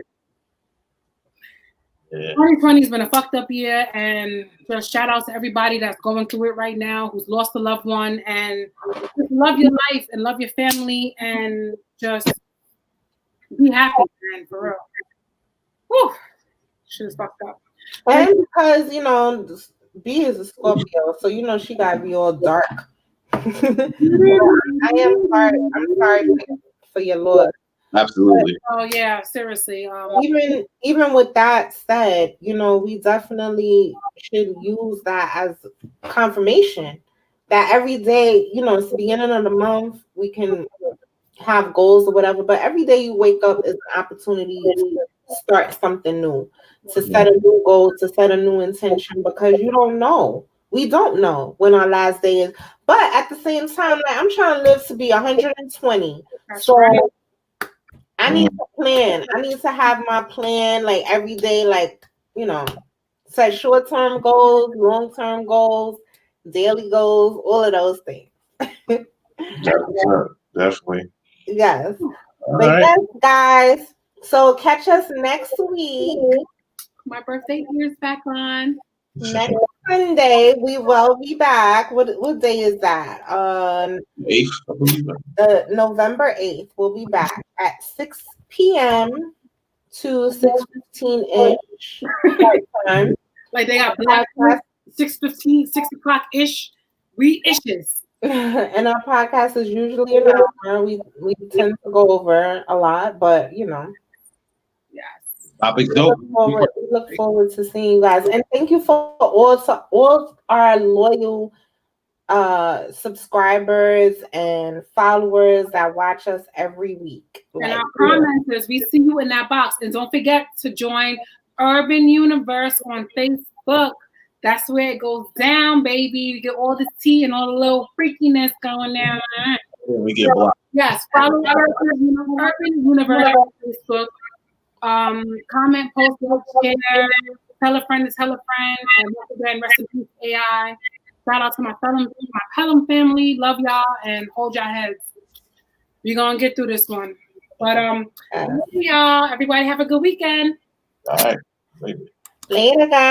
2020 has been a fucked up year, and just shout out to everybody that's going through it right now, who's lost a loved one, and just love your life and love your family, and just be happy, man, for real. Whew. Shit is fucked up. And because, you know, B is a Scorpio, so, you know, she got to be all dark. I am sorry. I'm sorry for your loss. Absolutely. Oh yeah, seriously. Even with that said, you know, we definitely should use that as confirmation that every day, you know, it's the beginning of the month, we can have goals or whatever, but every day you wake up is an opportunity to start something new, to set a new goal, to set a new intention, because you don't know. We don't know when our last day is. But at the same time, like, I'm trying to live to be 120. So I need to plan. I need to have my plan like every day, like, you know, set short-term goals, long-term goals, daily goals, all of those things. Definitely. Yes. All But right. yes, guys. So catch us next week. My birthday is back on. Next Sunday, we will be back. What day is that? 8th, I believe. November 8th. We'll be back at 6 p.m. to 6:15-ish time. Like they got black 6:15, 6 o'clock ish. We ishes. And our podcast is usually an hour. We tend to go over a lot, but you know. Yes. We look forward to seeing you guys, and thank you for all our loyal subscribers and followers that watch us every week. And our commenters, we see you in that box. And don't forget to join Urban Universe on Facebook. That's where it goes down, baby. You get all the tea and all the little freakiness going down. We get blocked. Yes, follow Urban Universe on Facebook. Comment, post, share, tell a friend to tell a friend, and once again, rest in peace, AI. Shout out to my Pelham family. Love y'all and hold your heads. We're gonna get through this one. But y'all. Everybody have a good weekend. All right. Later, guys.